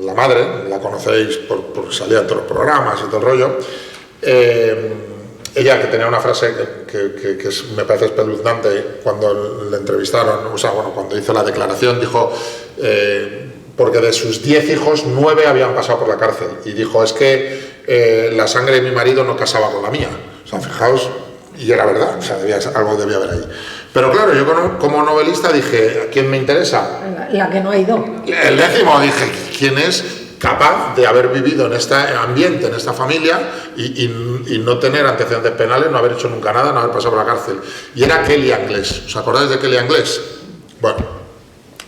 la madre, la conocéis por salir en todos los programas y todo el rollo, ella, que tenía una frase que me parece espeluznante cuando le entrevistaron, o sea, bueno, cuando hizo la declaración, dijo, porque de sus 10 hijos, 9 habían pasado por la cárcel, y dijo: es que la sangre de mi marido no casaba con la mía. O sea, fijaos, y era verdad, o sea, algo debía haber ahí. Pero claro, yo como novelista dije: ¿a quién me interesa?
La que no ha ido.
El 10º, dije: ¿quién es capaz de haber vivido en este ambiente, en esta familia, y no tener antecedentes penales, no haber hecho nunca nada, no haber pasado por la cárcel? Y era Kelly Anglés. ¿Os acordáis de Kelly Anglés? Bueno,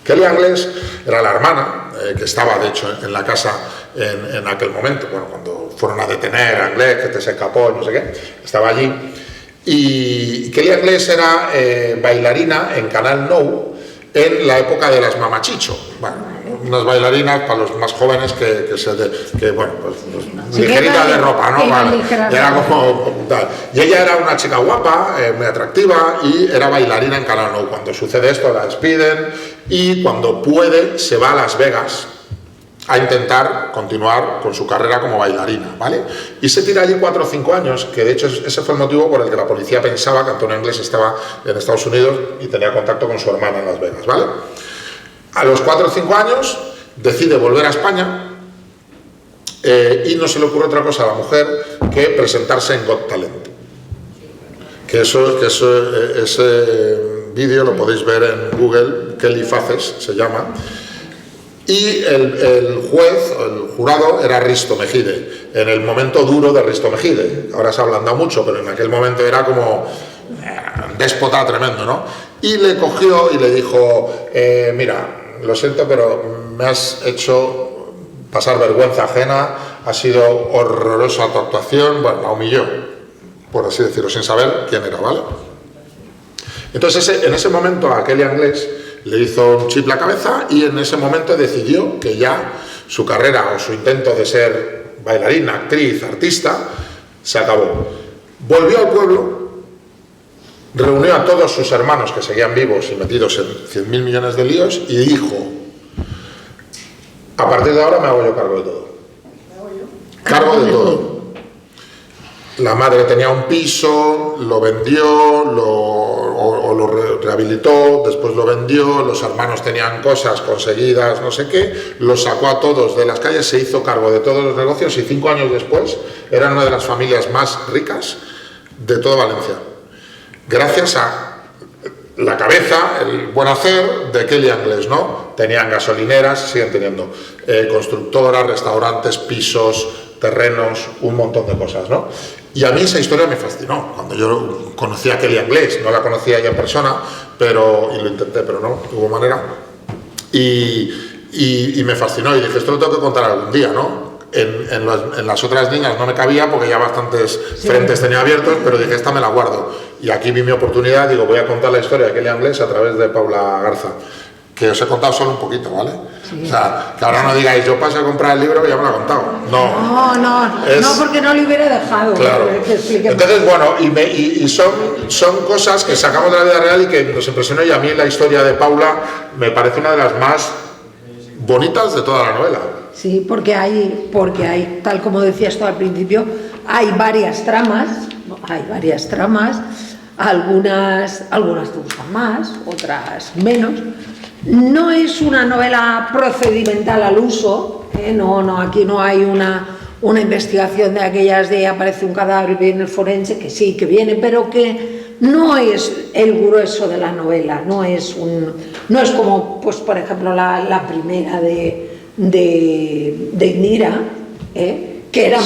Kelly Anglés era la hermana que estaba, de hecho, en la casa en aquel momento, bueno, cuando fueron a detener a Anglés, que se escapó, no sé qué, estaba allí. Y Kelly Anglés era bailarina en Canal Nou en la época de las Mamachicho. Bueno, unas bailarinas para los más jóvenes que bueno, pues ligerita de ropa, ¿no? Vale. Era como tal. Y ella era una chica guapa, muy atractiva, y era bailarina en Canal Nou. Cuando sucede esto, la despiden, y cuando puede se va a Las Vegas a intentar continuar con su carrera como bailarina, ¿vale? Y se tira allí 4 o 5 años, que de hecho ese fue el motivo por el que la policía pensaba que Antonia Anglés estaba en Estados Unidos y tenía contacto con su hermana en Las Vegas, ¿vale? A los 4 o 5 años decide volver a España y no se le ocurre otra cosa a la mujer que presentarse en Got Talent. Ese vídeo lo podéis ver en Google, Kelly Faces se llama, y el juez, el jurado, era Risto Mejide, en el momento duro de Risto Mejide. Ahora se ha ablandado mucho, pero en aquel momento era como déspota tremendo, ¿no? Y le cogió y le dijo, mira, lo siento, pero me has hecho pasar vergüenza ajena, ha sido horrorosa tu actuación, bueno, la humilló, por así decirlo, sin saber quién era, ¿vale? Entonces, en ese momento a Kelly Anglés le hizo un chip la cabeza y en ese momento decidió que ya su carrera o su intento de ser bailarina, actriz, artista, se acabó. Volvió al pueblo, reunió a todos sus hermanos que seguían vivos y metidos en 100.000 millones de líos y dijo, a partir de ahora me hago yo cargo de todo. Cargo de todo. La madre tenía un piso, lo vendió, lo rehabilitó, después lo vendió, los hermanos tenían cosas conseguidas, no sé qué, los sacó a todos de las calles, se hizo cargo de todos los negocios y 5 años después eran una de las familias más ricas de toda Valencia. Gracias a la cabeza, el buen hacer de Kelly Anglés, ¿no? Tenían gasolineras, siguen teniendo constructoras, restaurantes, pisos, terrenos, un montón de cosas, ¿no? Y a mí esa historia me fascinó. Cuando yo conocí a Kelly Anglés, no la conocía ella en persona, y lo intenté, pero no hubo manera. Y me fascinó y dije, esto lo tengo que contar algún día, ¿no? En las otras niñas no me cabía porque ya bastantes frentes tenía abiertos, pero dije, esta me la guardo. Y aquí vi mi oportunidad, digo, voy a contar la historia de Kelly Anglés a través de Paula Garza, que os he contado solo un poquito, ¿vale? Sí. O sea, que ahora no digáis, yo paso a comprar el libro que ya me lo he contado.
No, porque no le hubiera dejado.
Claro. Entonces, bueno, y son cosas que sacamos de la vida real y que nos impresionó, y a mí la historia de Paula me parece una de las más bonitas de toda la novela.
Sí, porque hay, tal como decías tú al principio, hay varias tramas, algunas te gustan más, otras menos. No es una novela procedimental al uso, no, aquí no hay una investigación de aquellas de aparece un cadáver y viene el forense, que sí, que viene, pero que no es el grueso de la novela, no es como, pues por ejemplo, la primera de Indira, que era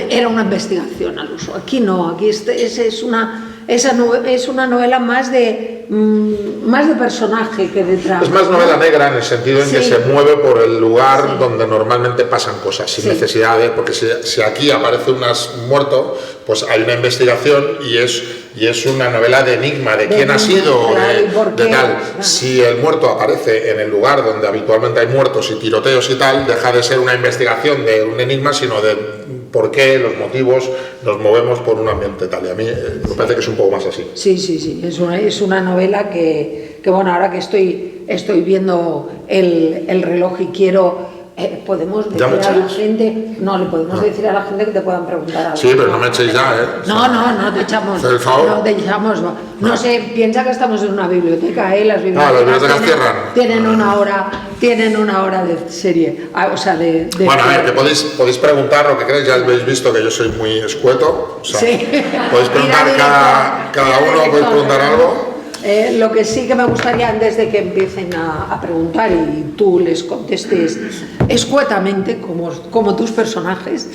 era una investigación al uso. Aquí no, aquí es una novela más de personaje que de trama.
Es más novela negra en el sentido en que se mueve por el lugar donde normalmente pasan cosas, sin necesidad de, porque si aquí aparece un muerto, pues hay una investigación y es una novela de enigma, de quién ha sido, de tal. Si el muerto aparece en el lugar donde habitualmente hay muertos y tiroteos y tal, deja de ser una investigación de un enigma, sino de por qué, los motivos, nos movemos por un ambiente tal. Y a mí me parece que es un poco más así.
Sí, es una novela que bueno, ahora que estoy viendo el reloj y quiero... podemos decir a la gente, le podemos decir a la gente que te puedan preguntar algo.
Sí, pero no me echéis ya,
No te echamos.
Por favor.
No te echamos. No sé, piensa que estamos en una biblioteca, las
bibliotecas cierran.
Tienen una hora de serie, o sea, de
bueno, a ver, que podéis preguntar lo que queráis, ya habéis visto que yo soy muy escueto, o sea, podéis preguntar cada uno, podéis preguntar algo.
Lo que sí que me gustaría, antes de que empiecen a preguntar y tú les contestes escuetamente, como tus personajes,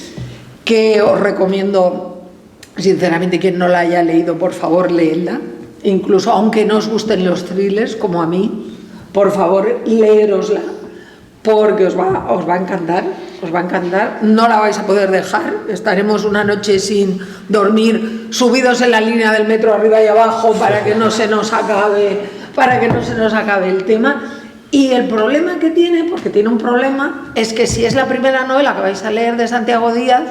que os recomiendo, sinceramente, quien no la haya leído, por favor, léela. Incluso aunque no os gusten los thrillers, como a mí, por favor, léerosla, porque os va a encantar. Os va a encantar, no la vais a poder dejar, estaremos una noche sin dormir, subidos en la línea del metro arriba y abajo para que no se nos acabe el tema. Y el problema que tiene, porque tiene un problema, es que si es la primera novela que vais a leer de Santiago Díaz,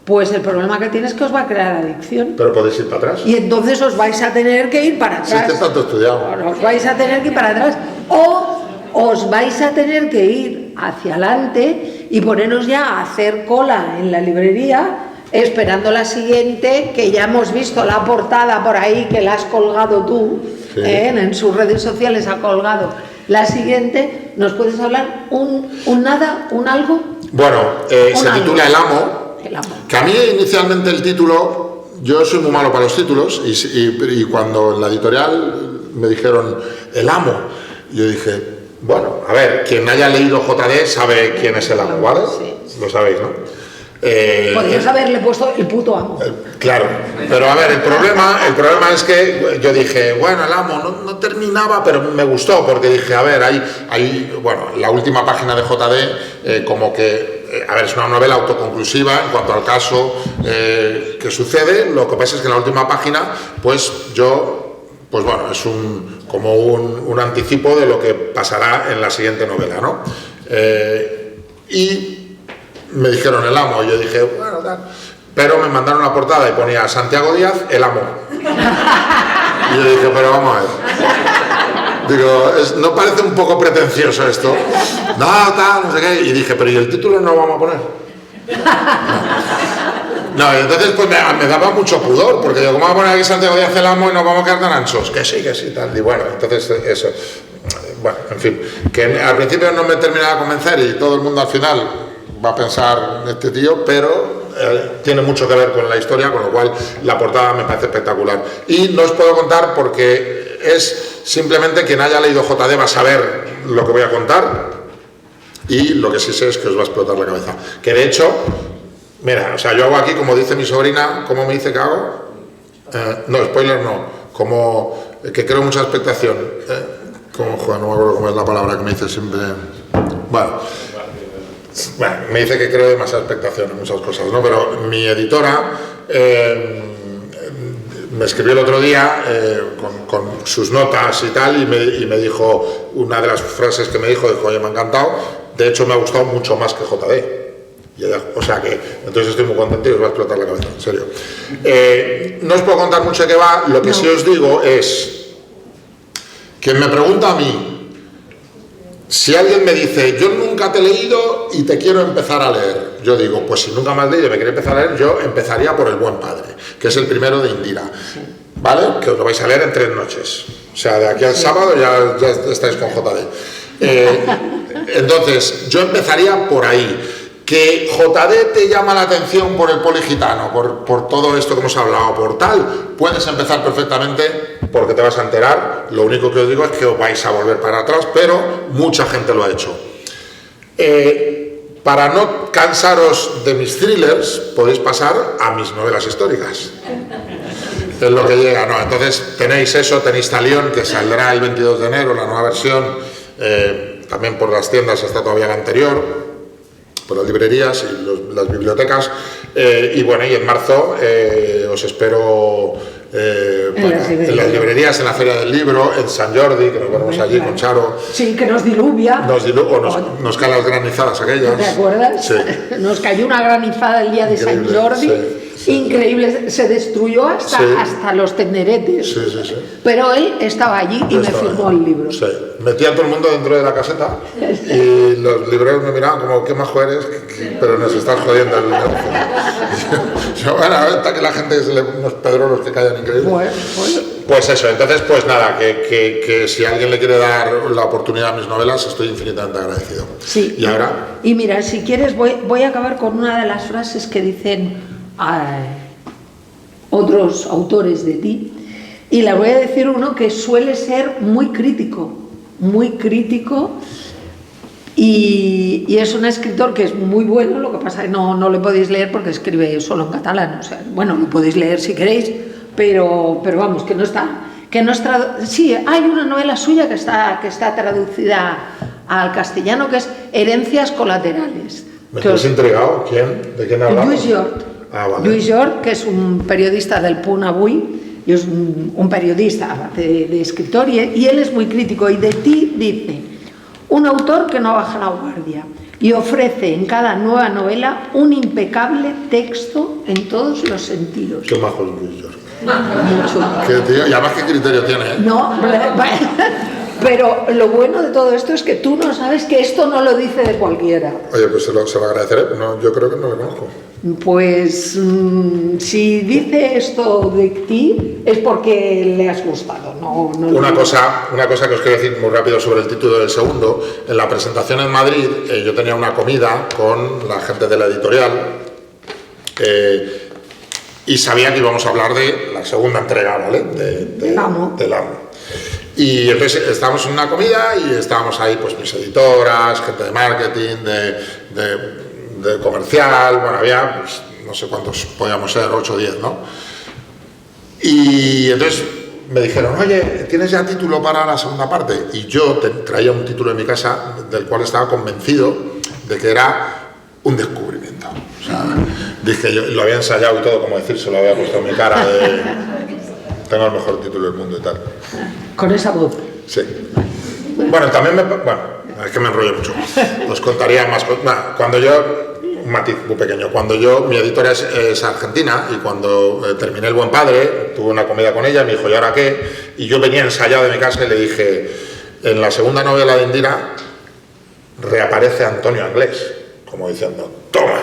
pues el problema que tiene es que os va a crear adicción.
Pero podéis ir para atrás.
Y entonces os vais a tener que ir para atrás.
Si es que está todo estudiado.
Os vais a tener que ir para atrás. O os vais a tener que ir hacia adelante y poneros ya a hacer cola en la librería esperando la siguiente, que ya hemos visto la portada por ahí, que la has colgado tú, en sus redes sociales ha colgado la siguiente. ¿Nos puedes hablar un algo?
Bueno, se titula El Amo, que a mí inicialmente el título, yo soy muy malo para los títulos, y cuando en la editorial me dijeron El Amo, yo dije, bueno, a ver, quien haya leído JD sabe quién es el amo, ¿vale? Sí. Lo sabéis, ¿no?
Podrías haberle puesto el puto amo.
Claro, pero a ver, el problema es que yo dije, bueno, el amo no terminaba, pero me gustó, porque dije, a ver, bueno, la última página de JD, como que, a ver, es una novela autoconclusiva en cuanto al caso que sucede. Lo que pasa es que en la última página, pues bueno, es como un anticipo de lo que pasará en la siguiente novela, ¿no? Y me dijeron El Amo, y yo dije, bueno, tal. Pero me mandaron la portada y ponía Santiago Díaz, El Amo. Y yo dije, pero vamos a ver. Digo, ¿no parece un poco pretencioso esto? No, tal, no sé qué. Y dije, pero ¿y el título no lo vamos a poner? No, y entonces pues me daba mucho pudor, porque digo, ¿cómo vamos a poner aquí Santiago Díaz, El Amo, y nos vamos a quedar tan anchos? Que sí, tal. Y bueno, entonces eso. Bueno, en fin, que al principio no me terminaba de convencer y todo el mundo al final va a pensar en este tío, pero tiene mucho que ver con la historia, con lo cual la portada me parece espectacular. Y no os puedo contar porque es simplemente quien haya leído JD va a saber lo que voy a contar, y lo que sí sé es que os va a explotar la cabeza. Que de hecho, mira, o sea, yo hago aquí, como dice mi sobrina, ¿cómo me dice que hago? No, spoiler no, como que creo mucha expectación. Joder, no me acuerdo cómo es la palabra que me dice siempre. Bueno, me dice que creo demasiada expectación en muchas cosas, ¿no? Pero mi editora me escribió el otro día con sus notas y tal, y me dijo, una de las frases que me dijo, oye, me ha encantado, de hecho me ha gustado mucho más que JD. O sea que, entonces estoy muy contento y os va a explotar la cabeza, en serio. No os puedo contar mucho de qué va, lo que sí os digo es, quien me pregunta a mí, si alguien me dice, yo nunca te he leído y te quiero empezar a leer, yo digo, pues si nunca me has leído y me quieres empezar a leer, yo empezaría por El Buen Padre, que es el primero de Indira, ¿vale? Que os lo vais a leer en 3 noches. O sea, de aquí al sábado ya estáis con JD. Entonces, yo empezaría por ahí. Que JD te llama la atención por el poligitano, por todo esto que hemos hablado, por tal, puedes empezar perfectamente porque te vas a enterar. Lo único que os digo es que os vais a volver para atrás, pero mucha gente lo ha hecho. Para no cansaros de mis thrillers, podéis pasar a mis novelas históricas. Es lo que llega, ¿no? Entonces tenéis eso, tenéis Talión, que saldrá el 22 de enero, la nueva versión, también por las tiendas, está todavía la anterior, por las librerías y las bibliotecas, y bueno, y en marzo os espero en las librerías, en la Feria del Libro, en San Jordi, que nos vemos allí con Charo.
Sí, que nos diluvia.
Nos caen las granizadas aquellas.
¿Te acuerdas?
Sí.
Nos cayó una granizada el día de San Jordi. Sí. Increíble, se destruyó hasta los tenderetes.
Sí.
Pero él estaba allí y me firmó el libro.
Sí. Metía a todo el mundo dentro de la caseta y los libreros me miraban como, ¿qué majo eres? Pero nos estás jodiendo el dinero. Bueno, hasta que la gente unos pedrolos que callan increíbles. Bueno. Pues eso, entonces pues nada, que si alguien le quiere dar la oportunidad a mis novelas, estoy infinitamente agradecido.
Sí.
Y ahora...
Y mira, si quieres voy a acabar con una de las frases que dicen otros autores de ti, y la voy a decir uno que suele ser muy crítico, y es un escritor que es muy bueno. Lo que pasa es que no le podéis leer porque escribe solo en catalán, o sea, bueno, lo podéis leer si queréis, pero vamos, que no está sí, hay una novela suya que está traducida al castellano, que es Herencias colaterales.
¿Me estás intrigado? ¿Quién? ¿De quién hablamos?
Lluís Llort.
Vale.
Lluís Llort, que es un periodista del Punt Avui, y es un periodista de escritor, y él es muy crítico, y de ti dice: un autor que no baja la guardia y ofrece en cada nueva novela un impecable texto en todos los sentidos.
Qué majo es Lluís Llort.
Mucho.
Qué tío, y además qué criterio tiene, ¿eh?
No, Pero lo bueno de todo esto es que tú no sabes que esto no lo dice de cualquiera.
Oye, pues se lo agradeceré. No, yo creo que no lo conozco.
Pues si dice esto de ti es porque le has gustado.
Una cosa que os quiero decir muy rápido sobre el título del segundo. En la presentación en Madrid yo tenía una comida con la gente de la editorial y sabía que íbamos a hablar de la segunda entrega, ¿vale? Del Amo. Y entonces estábamos en una comida y estábamos ahí pues mis editoras, gente de marketing, de comercial, bueno, había pues, no sé cuántos podíamos ser, 8 o 10, ¿no? Y entonces me dijeron, oye, ¿tienes ya título para la segunda parte? Y yo traía un título en mi casa del cual estaba convencido de que era un descubrimiento. O sea, dije, yo lo había ensayado y todo, como decir, se lo había puesto en mi cara de... Tengo el mejor título del mundo y tal.
¿Con esa voz?
Sí. Bueno, también Bueno, es que me enrollo mucho. Os contaría más cosas. Bueno, cuando yo... Un matiz muy pequeño. Cuando mi editora es argentina y cuando terminé El Buen Padre, tuve una comida con ella, me dijo, ¿y ahora qué? Y yo venía ensayado de mi casa y le dije, en la segunda novela de Indira reaparece Antonio Anglés, como diciendo, ¡toma!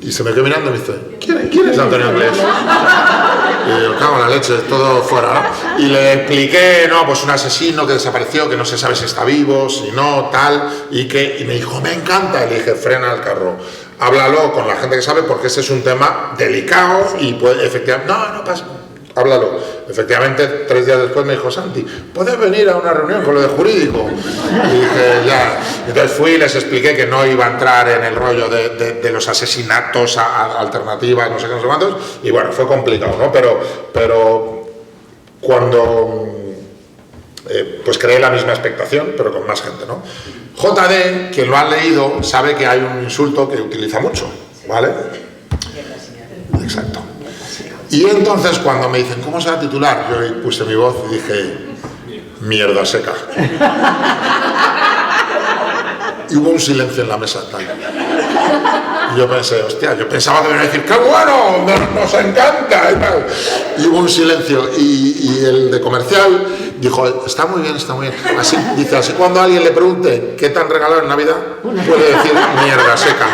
Y se me quedó mirando y me dice, ¿quién es Antonio Anglés? Y yo, cago en la leche, todo fuera, ¿no? Y le expliqué, no, pues un asesino que desapareció, que no se sabe si está vivo, si no, tal, y me dijo, me encanta. Y le dije, frena el carro, háblalo con la gente que sabe, porque este es un tema delicado y puede, efectivamente, no pasa. Háblalo. Efectivamente, 3 días después me dijo, Santi, ¿puedes venir a una reunión con lo de jurídico? Y dije, ya. Entonces fui y les expliqué que no iba a entrar en el rollo de los asesinatos alternativas, no sé qué, no sé cuántos, y bueno, fue complicado, ¿no? Pero cuando pues creé la misma expectación, pero con más gente, ¿no? JD, quien lo ha leído, sabe que hay un insulto que utiliza mucho, ¿vale? Exacto. Y entonces cuando me dicen, ¿cómo se va a titular? Yo puse mi voz y dije, mierda seca. Y hubo un silencio en la mesa, tal. Y yo pensé, hostia, yo pensaba que me iban a decir, ¡qué bueno! ¡Nos encanta! Y tal. Y hubo un silencio. Y el de comercial dijo, está muy bien, está muy bien. Así, dice, así cuando alguien le pregunte, ¿qué te han regalado en Navidad? Puede decir, mierda seca.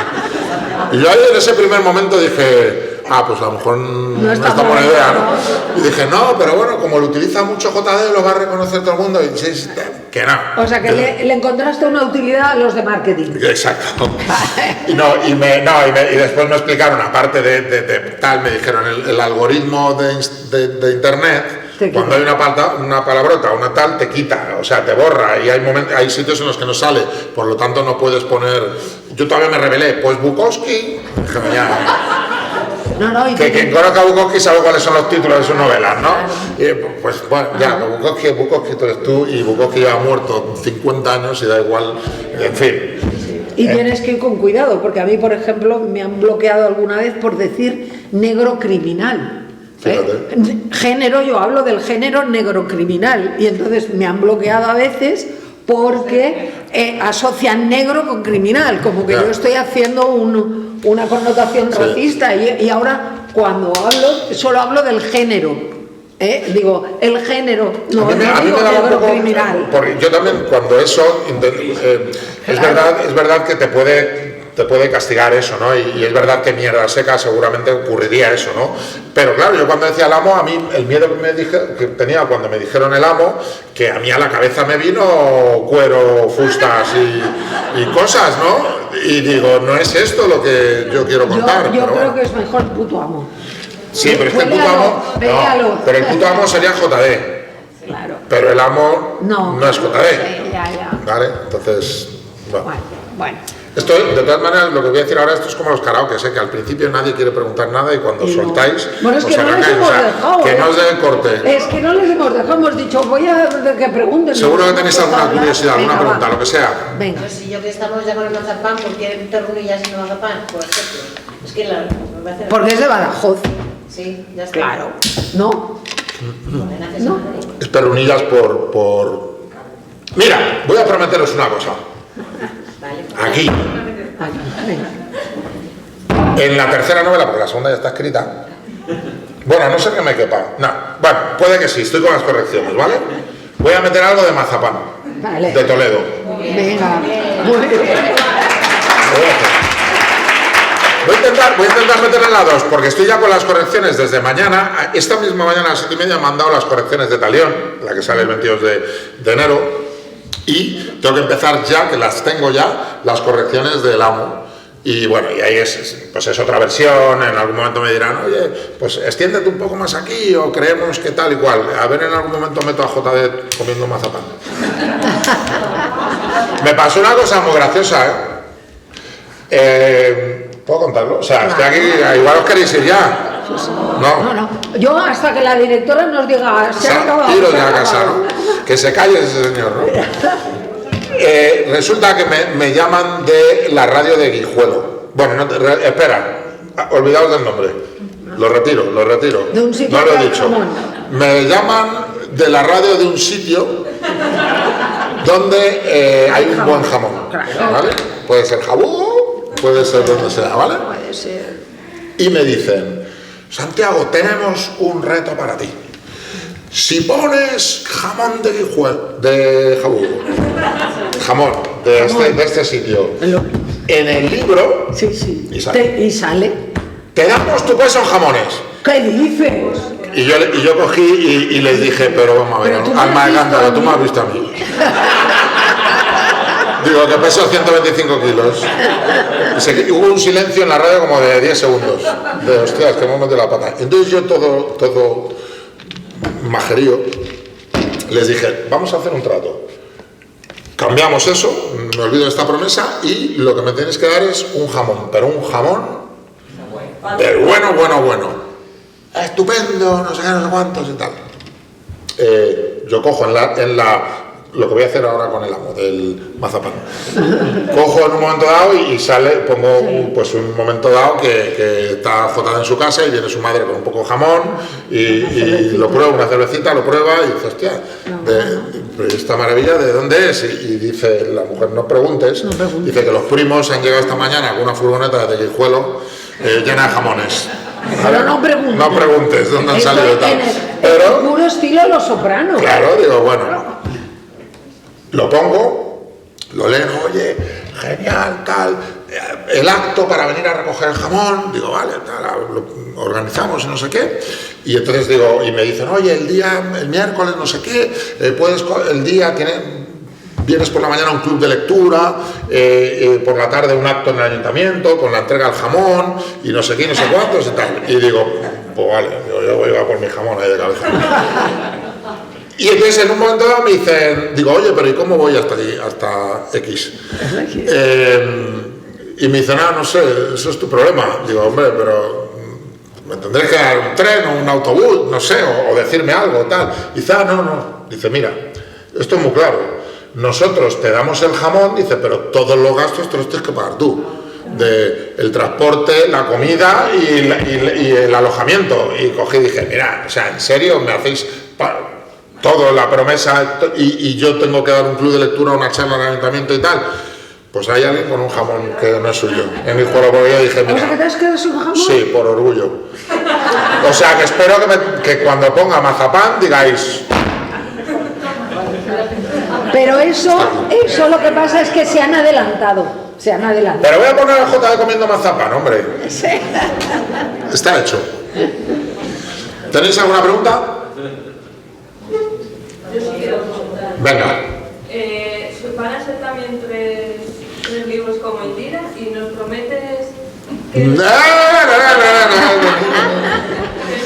Y yo ahí en ese primer momento dije, pues a lo mejor no está buena idea, ¿no? Y dije, no, pero bueno, como lo utiliza mucho JD, lo va a reconocer todo el mundo. Y sí, que no.
O sea, que le encontraste una utilidad a los de marketing.
Exacto. Y después me explicaron, aparte de tal, me dijeron, el algoritmo de Internet, cuando hay una palabrota, una tal, te quita, o sea, te borra, y hay sitios en los que no sale, por lo tanto no puedes poner... Yo todavía me rebelé, pues Bukowski, déjame ya... que quien conozca a Bukowski sabe cuáles son los títulos de sus novelas, ¿no? Y, pues bueno, ya, Bukowski tú eres tú, y Bukowski ya ha muerto 50 años y da igual, en fin.
Y tienes que ir con cuidado, porque a mí, por ejemplo, me han bloqueado alguna vez por decir negro criminal. Género, yo hablo del género negro criminal, y entonces me han bloqueado a veces porque asocian negro con criminal, como que yo estoy haciendo una connotación racista, y ahora cuando hablo, solo hablo del género. Digo, el género, no digo negro criminal.
Porque yo también, cuando eso, es verdad que te puede castigar eso, ¿no? Y es verdad que mierda seca seguramente ocurriría eso, ¿no? Pero claro, yo cuando decía el amo, a mí el miedo que tenía cuando me dijeron el amo, que a mí a la cabeza me vino cuero, fustas y cosas, ¿no? Y digo, no es esto lo que yo quiero contar.
Yo creo que es mejor puto amo.
Sí, pero es que el puto amo... No, pero el puto amo sería JD.
Claro.
Pero el amo no es JD.
Ya.
¿Vale? Entonces,
bueno.
Esto, de todas maneras, lo que voy a decir ahora, esto es como los karaoke, que al principio nadie quiere preguntar nada y cuando soltáis,
bueno, es que no les hemos dejado.
Que no os den corte.
Es que no les hemos dejado, hemos dicho, voy a que pregunten.
Seguro que tenéis alguna curiosidad, alguna pregunta, lo que sea.
Venga.
Pues si yo que estamos ya con el mazapán, ¿por qué Torrunillas y no mazapán? Por ejemplo. Es que me parece...
Porque es de Badajoz.
Sí, ya está.
Claro. ¿No?
¿No?
Es Perrunillas por... Mira, voy a prometeros una cosa. Aquí. En la tercera novela, porque la segunda ya está escrita. Bueno, no sé que me quepa. No, bueno, puede que sí, estoy con las correcciones, ¿vale? Voy a meter algo de mazapán,
Vale.
de Toledo.
Venga, muy bien.
Voy a intentar meterle la 2, porque estoy ya con las correcciones desde mañana. Esta misma mañana a las 7:30 me han dado las correcciones de Talión, la que sale el 22 de enero, y tengo que empezar ya, que las tengo ya, las correcciones del Amo. Y bueno, y ahí pues es otra versión. En algún momento me dirán, oye, pues extiéndete un poco más aquí, o creemos que tal y cual. A ver, en algún momento meto a JD comiendo mazapán. Me pasó una cosa muy graciosa, ¿puedo contarlo? O sea, estoy aquí, igual os queréis ir ya. No.
Yo hasta que la directora nos diga, se ha acabado.
Iros ya a casa, ¿no? Que se calle ese señor, ¿no? Resulta que me llaman de la radio de Guijuelo. Bueno, espera, olvidaos del nombre. Lo retiro.
De un sitio
no lo he
que hay
dicho.
jamón.
Me llaman de la radio de un sitio donde hay un buen jamón. ¿Vale? Puede ser Jabú, puede ser donde sea, ¿vale?
Puede ser.
Y me dicen, Santiago, tenemos un reto para ti. Si pones jamón de Guijuelo, de Jabú, jamón de este sitio, en el libro,
Sí.
Y sale.
Y sale.
Te damos tu peso en jamones.
¿Qué dices?
Y yo cogí y les dije, pero vamos a ver,
Pero tú me
alma
has
de
visto
cántaro,
a
tú
mí.
me has visto a mí. Digo, que peso 125 kilos. Y hubo un silencio en la radio como de 10 segundos. De, hostias, que hemos metido la pata. Entonces yo todo majerío, les dije, vamos a hacer un trato. Cambiamos eso, me olvido de esta promesa, y lo que me tenéis que dar es un jamón, pero un jamón del bueno. Estupendo, no sé qué, no sé cuántos y tal. Yo cojo lo que voy a hacer ahora con el Amo del mazapán. Cojo en un momento dado y sale, pongo pues un momento dado que está JD en su casa y viene su madre con un poco de jamón y lo prueba, una cervecita, lo prueba y dice, hostia, esta maravilla, ¿de dónde es? Y dice la mujer, no preguntes. Dice que los primos han llegado esta mañana con una furgoneta de Guijuelo llena de jamones.
Pero no preguntes.
No preguntes dónde han salido y tal.
En
Pero,
el puro estilo Los Sopranos.
claro, digo, bueno, lo pongo, lo leo, oye, genial, tal, el acto para venir a recoger el jamón, digo, vale, tal, lo organizamos y no sé qué, y entonces digo, y me dicen, oye, el miércoles no sé qué, vienes por la mañana a un club de lectura, por la tarde un acto en el ayuntamiento, con la entrega del jamón, y no sé qué, no sé cuántos y tal, y digo, pues vale, yo voy a por mi jamón ahí de cabeza. Y entonces en un momento dado me dicen, digo, oye, pero ¿y cómo voy hasta allí, hasta X? Y me dicen, no sé, eso es tu problema. Digo, hombre, pero me tendré que dar un tren o un autobús, no sé, o decirme algo, tal. Y dice, no. Dice, mira, esto es muy claro. Nosotros te damos el jamón, dice, pero todos los gastos te los tienes que pagar tú. El transporte, la comida y el alojamiento. Y cogí y dije, mira, o sea, ¿en serio me hacéis todo, la promesa, y yo tengo que dar un club de lectura, una charla en el ayuntamiento y tal? Pues hay alguien con un jamón que no es suyo. En mi juego, porque yo dije,
¿O sea que
mira,
te has quedado sin jamón?
sí, por orgullo. O sea, que espero que cuando ponga mazapán digáis,
Pero eso lo que pasa es que se han adelantado.
pero voy a poner a JD comiendo mazapán, hombre.
Sí.
Está hecho. ¿Tenéis alguna pregunta?
Yo sí quiero preguntar.
Venga.
Van a ser también tres libros como Indira y nos prometes que
No.
que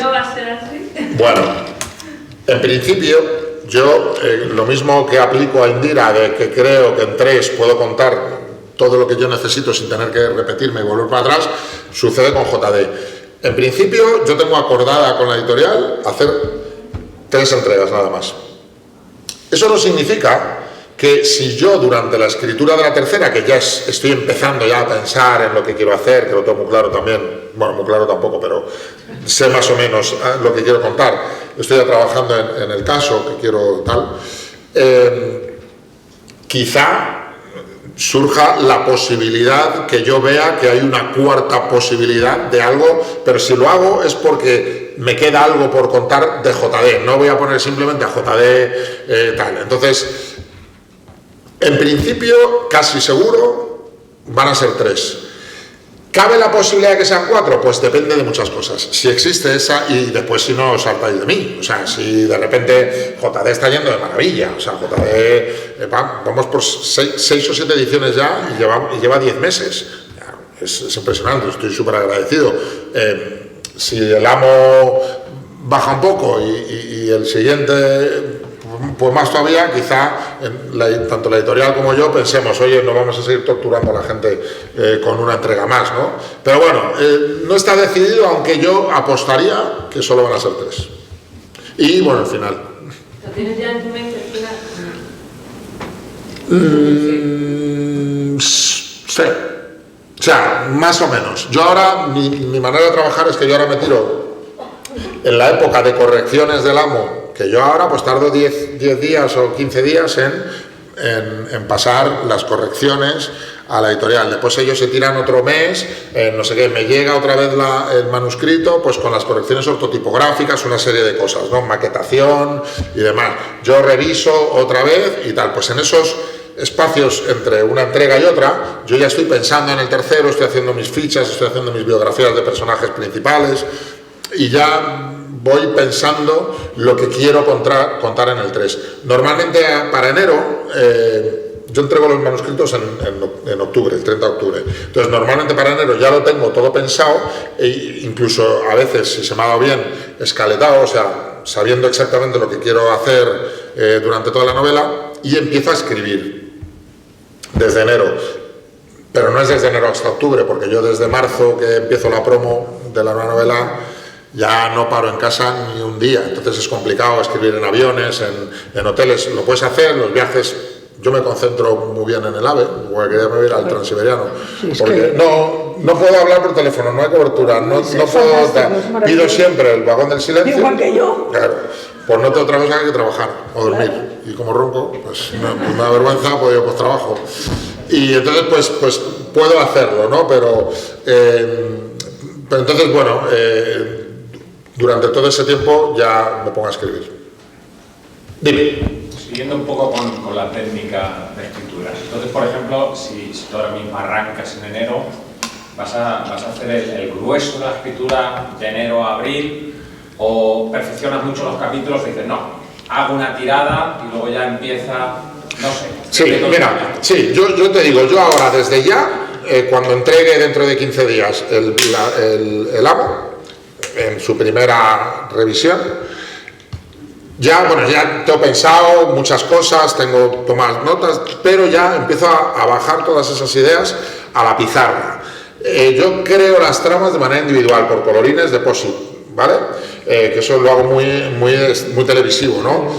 no va a ser así.
Bueno, en principio, yo lo mismo que aplico a Indira, de que creo que en 3 puedo contar todo lo que yo necesito sin tener que repetirme y volver para atrás, sucede con JD. En principio, yo tengo acordada con la editorial hacer 3 entregas nada más. Eso no significa que si yo durante la escritura de la tercera, que ya estoy empezando ya a pensar en lo que quiero hacer, que lo tengo muy claro también, bueno, muy claro tampoco, pero sé más o menos lo que quiero contar, estoy ya trabajando en el caso que quiero tal, quizá surja la posibilidad que yo vea que hay una cuarta posibilidad de algo, pero si lo hago es porque me queda algo por contar de JD, no voy a poner simplemente a JD tal. Entonces, en principio, casi seguro, van a ser 3. ¿Cabe la posibilidad de que sean 4? Pues depende de muchas cosas. Si existe esa, y después si no os saltáis de mí. O sea, si de repente JD está yendo de maravilla. O sea, JD, vamos por 6 o 7 ediciones ya y lleva 10 meses. Es impresionante, estoy súper agradecido. Si el amo baja un poco y el siguiente... pues más todavía, quizá tanto la editorial como yo pensemos, oye, no vamos a seguir torturando a la gente con una entrega más, ¿no? Pero bueno, no está decidido, aunque yo apostaría que solo van a ser 3. Y bueno, el final.
¿Lo tienes ya en tu mente el final?
Sí. O sea, más o menos. Yo ahora, mi manera de trabajar es que yo ahora me tiro en la época de correcciones del amo, que yo ahora pues tardo 10 días o 15 días en pasar las correcciones a la editorial. Después ellos se tiran otro mes, no sé qué, me llega otra vez el manuscrito, pues con las correcciones ortotipográficas, una serie de cosas, ¿no? Maquetación y demás. Yo reviso otra vez y tal, pues en esos espacios entre una entrega y otra, yo ya estoy pensando en el tercero, estoy haciendo mis fichas, estoy haciendo mis biografías de personajes principales y ya voy pensando lo que quiero contar en el 3. Normalmente para enero, yo entrego los manuscritos en octubre, el 30 de octubre. Entonces normalmente para enero ya lo tengo todo pensado, e incluso a veces, si se me ha dado bien, escaletado, o sea, sabiendo exactamente lo que quiero hacer durante toda la novela, y empiezo a escribir desde enero. Pero no es desde enero hasta octubre, porque yo desde marzo, que empiezo la promo de la nueva novela, ya no paro en casa ni un día. Entonces es complicado escribir en aviones, en hoteles. Lo puedes hacer, los viajes, yo me concentro muy bien en el AVE, porque ya me voy a ir al Transiberiano, porque no puedo hablar por teléfono, no hay cobertura, no puedo, pido siempre el vagón del silencio.
Igual que yo.
Claro, pues no tengo otra cosa que trabajar o dormir. Y como ronco, pues me da vergüenza, pues yo pues trabajo. Y entonces pues puedo hacerlo, ¿no? Pero entonces, bueno, durante todo ese tiempo ya me pongo a escribir. Dime.
Siguiendo un poco con la técnica de escritura. Entonces, por ejemplo, si tú ahora mismo arrancas en enero, vas a hacer el grueso de la escritura de enero a abril, o perfeccionas mucho los capítulos y dices, no, hago una tirada y luego ya empieza, no sé.
Sí, mira, sí, yo te digo, yo ahora desde ya, cuando entregue dentro de 15 días el amo, en su primera revisión, ya tengo pensado muchas cosas, tengo tomadas notas, pero ya empiezo a bajar todas esas ideas a la pizarra. Yo creo las tramas de manera individual, por colorines de POSIT, ¿vale? Que eso lo hago muy televisivo, ¿no?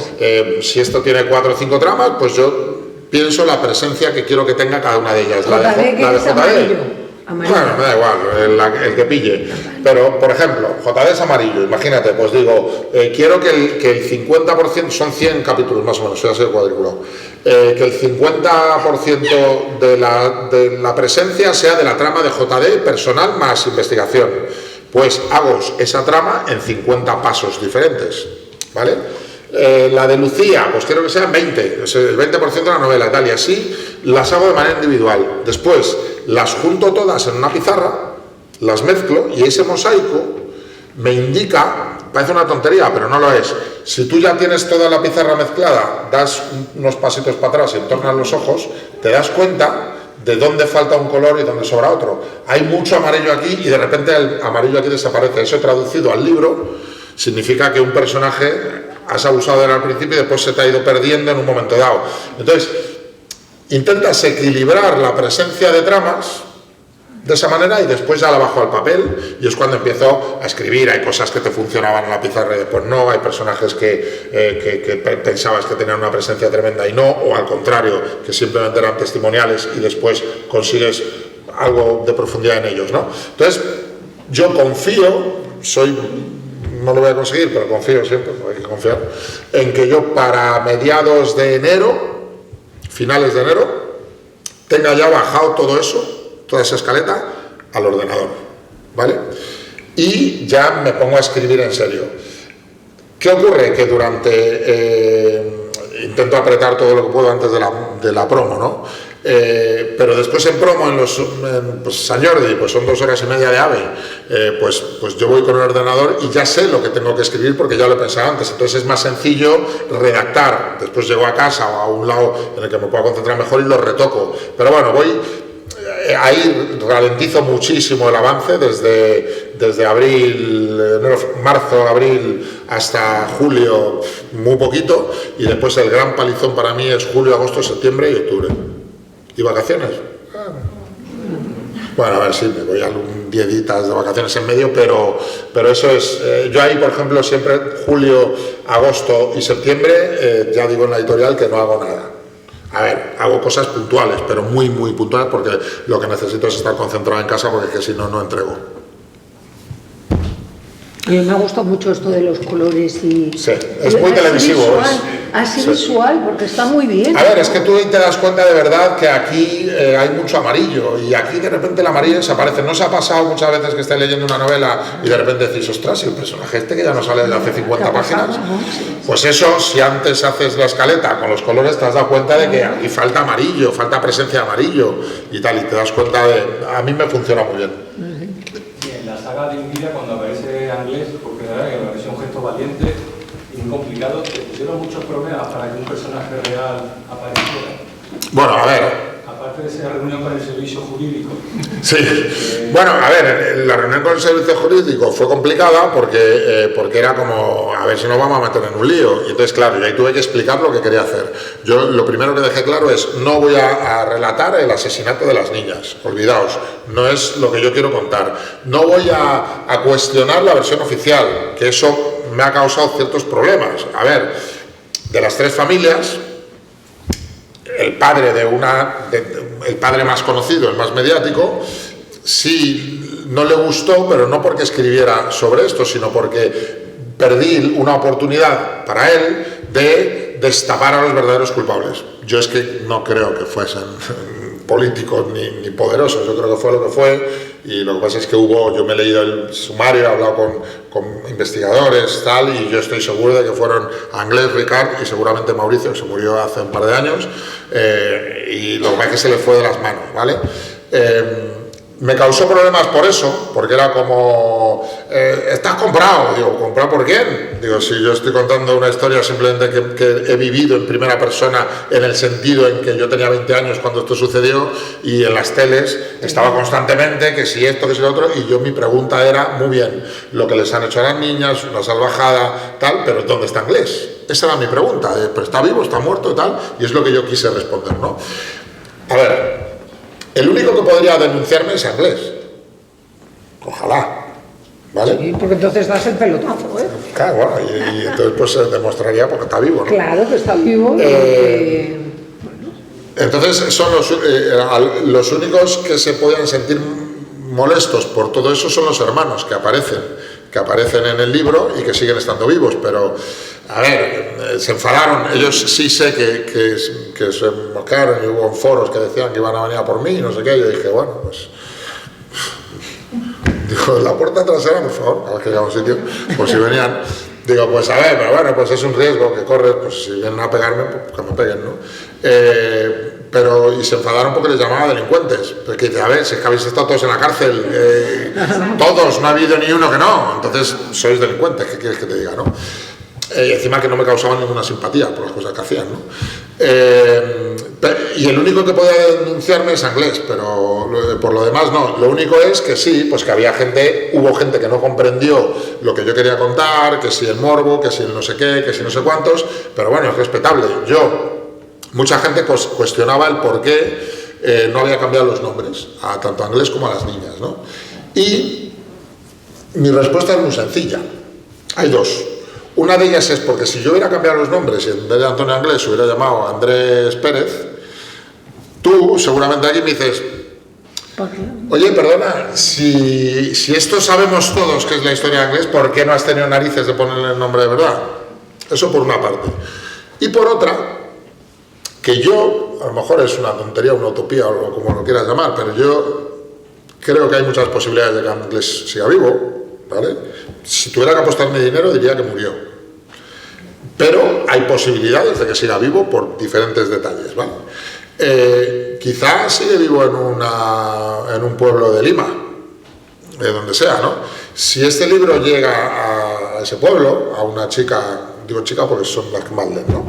Si esto tiene 4 o 5 tramas, pues yo pienso la presencia que quiero que tenga cada una de ellas. La de JD. Bueno, me da igual, el que pille. Pero, por ejemplo, JD es amarillo, imagínate, pues digo, quiero que el 50%, son 100 capítulos más o menos, voy a ser cuadriculado, que el 50% de la presencia sea de la trama de JD personal más investigación. Pues hago esa trama en 50 pasos diferentes, ¿vale? La de Lucía, pues quiero que sean 20, el 20% de la novela, tal, y así las hago de manera individual. Después las junto todas en una pizarra, las mezclo y ese mosaico me indica, parece una tontería, pero no lo es. Si tú ya tienes toda la pizarra mezclada, das unos pasitos para atrás y entornas los ojos, te das cuenta de dónde falta un color y dónde sobra otro. Hay mucho amarillo aquí y de repente el amarillo aquí desaparece. Eso traducido al libro significa que un personaje has abusado de él al principio y después se te ha ido perdiendo en un momento dado. Entonces, intentas equilibrar la presencia de tramas de esa manera y después ya la bajo al papel y es cuando empiezo a escribir. Hay cosas que te funcionaban en la pizarra y después no, hay personajes que pensabas que tenían una presencia tremenda y no, o al contrario, que simplemente eran testimoniales y después consigues algo de profundidad en ellos, ¿no? Entonces, yo confío, no lo voy a conseguir, pero confío siempre, hay que confiar, en que yo para mediados de enero, finales de enero, tenga ya bajado todo eso, toda esa escaleta, al ordenador, ¿vale? y ya me pongo a escribir en serio. ¿Qué ocurre? Que intento apretar todo lo que puedo antes de la promo, ¿no? Pero después en promo, pues Sant Jordi, pues son 2 horas y media de AVE, pues yo voy con el ordenador y ya sé lo que tengo que escribir porque ya lo he pensado antes, entonces es más sencillo redactar. Después llego a casa o a un lado en el que me pueda concentrar mejor y lo retoco, pero bueno, ahí ralentizo muchísimo el avance desde marzo, abril hasta julio, muy poquito, y después el gran palizón para mí es julio, agosto, septiembre y octubre. ¿Y vacaciones? Bueno, a ver, sí, me voy a 10 días de vacaciones en medio, pero eso es... yo ahí, por ejemplo, siempre julio, agosto y septiembre, ya digo en la editorial que no hago nada. A ver, hago cosas puntuales, pero muy, muy puntuales, porque lo que necesito es estar concentrado en casa, porque es que si no, no entrego.
A mí me ha gustado mucho esto de los colores y...
Sí, es muy televisivo.
Así visual, porque está muy bien.
A ver, es que tú te das cuenta de verdad que aquí hay mucho amarillo, y aquí de repente el amarillo desaparece. ¿No os ha pasado muchas veces que estáis leyendo una novela y de repente decís, ostras, el personaje este que ya no sale desde hace 50 páginas? Pues eso, si antes haces la escaleta con los colores, te has dado cuenta de que aquí falta amarillo, falta presencia de amarillo y tal, y te das cuenta de... A mí me funciona muy bien.
Y en la saga de Indira, cuando aparece Anglés, porque la verdad que me pareció un gesto valiente y muy complicado, ¿te pusieron muchos problemas para que un personaje real apareciera?
Bueno, a ver...
Aparte de esa reunión con el servicio jurídico.
Sí, bueno, a ver, la reunión con el servicio jurídico fue complicada porque era como, a ver si nos vamos a meter en un lío. Y entonces, claro, y ahí tuve que explicar lo que quería hacer. Yo lo primero que dejé claro es, no voy a relatar el asesinato de las niñas, olvidaos, no es lo que yo quiero contar. No voy a cuestionar la versión oficial, que eso me ha causado ciertos problemas. A ver, de las 3 familias... El padre el padre más conocido, el más mediático, sí no le gustó, pero no porque escribiera sobre esto, sino porque perdí una oportunidad para él de destapar a los verdaderos culpables. Yo es que no creo que fuesen políticos ni poderosos, yo creo que fue lo que fue, y lo que pasa es que yo me he leído el sumario, he hablado con investigadores, tal, y yo estoy seguro de que fueron Anglés, Ricard y seguramente Mauricio, que se murió hace un par de años, y lo que pasa es que se le fue de las manos, ¿vale? Me causó problemas por eso, porque era como, ¿estás comprado? Digo, ¿comprado por quién? Digo, si yo estoy contando una historia simplemente que he vivido en primera persona, en el sentido en que yo tenía 20 años cuando esto sucedió, y en las teles estaba constantemente que si esto, que si lo otro, y mi pregunta era, muy bien, lo que les han hecho a las niñas, una salvajada, tal, pero ¿dónde está Anglés? Esa era mi pregunta, ¿pero está vivo, está muerto, tal? Y es lo que yo quise responder, ¿no? A ver... El único que podría denunciarme es Anglés. Ojalá. ¿Vale?
Sí, porque entonces das el pelotazo, ¿eh?
Claro, bueno, y entonces pues se demostraría porque está vivo, ¿no?
Claro que está vivo.
Entonces son los únicos que se podían sentir molestos por todo eso son los hermanos que aparecen en el libro y que siguen estando vivos, pero a ver, se enfadaron. Ellos sí sé que se mosquearon y hubo foros que decían que iban a venir a por mí y no sé qué. Yo dije, bueno, pues digo, la puerta trasera, por favor, a ver que haya un sitio, por si venían. Digo, pues a ver, pero bueno, pues es un riesgo que corres, pues si vienen a pegarme, pues que me peguen, ¿no? Y se enfadaron porque les llamaban delincuentes. Porque dice, a ver, si es que habéis estado todos en la cárcel, todos, no ha habido ni uno que no, entonces sois delincuentes, ¿qué quieres que te diga, no? Y encima que no me causaban ninguna simpatía por las cosas que hacían, ¿no? Y el único que podía denunciarme es Anglés, pero por lo demás no. Lo único es que sí, pues que hubo gente que no comprendió lo que yo quería contar, que si el morbo, que si el no sé qué, que si no sé cuántos, pero bueno, es respetable. Mucha gente cuestionaba el por qué no había cambiado los nombres, tanto a Anglés como a las niñas, ¿no? Y mi respuesta es muy sencilla. Hay 2. Una de ellas es porque si yo hubiera cambiado los nombres y en vez de Antonio Anglés hubiera llamado Andrés Pérez, tú seguramente aquí me dices, oye, perdona, si esto sabemos todos que es la historia de Anglés, ¿por qué no has tenido narices de ponerle el nombre de verdad? Eso por una parte. Y por otra, que yo, a lo mejor es una tontería, una utopía o como lo quieras llamar, pero yo creo que hay muchas posibilidades de que Anglés siga vivo, ¿vale? Si tuviera que apostarme dinero diría que murió. Pero hay posibilidades de que siga vivo por diferentes detalles, ¿vale? Quizás sigue vivo en un pueblo de Lima, de donde sea, ¿no? Si este libro llega a ese pueblo, a una chica, digo chica porque son las que más leen, ¿no?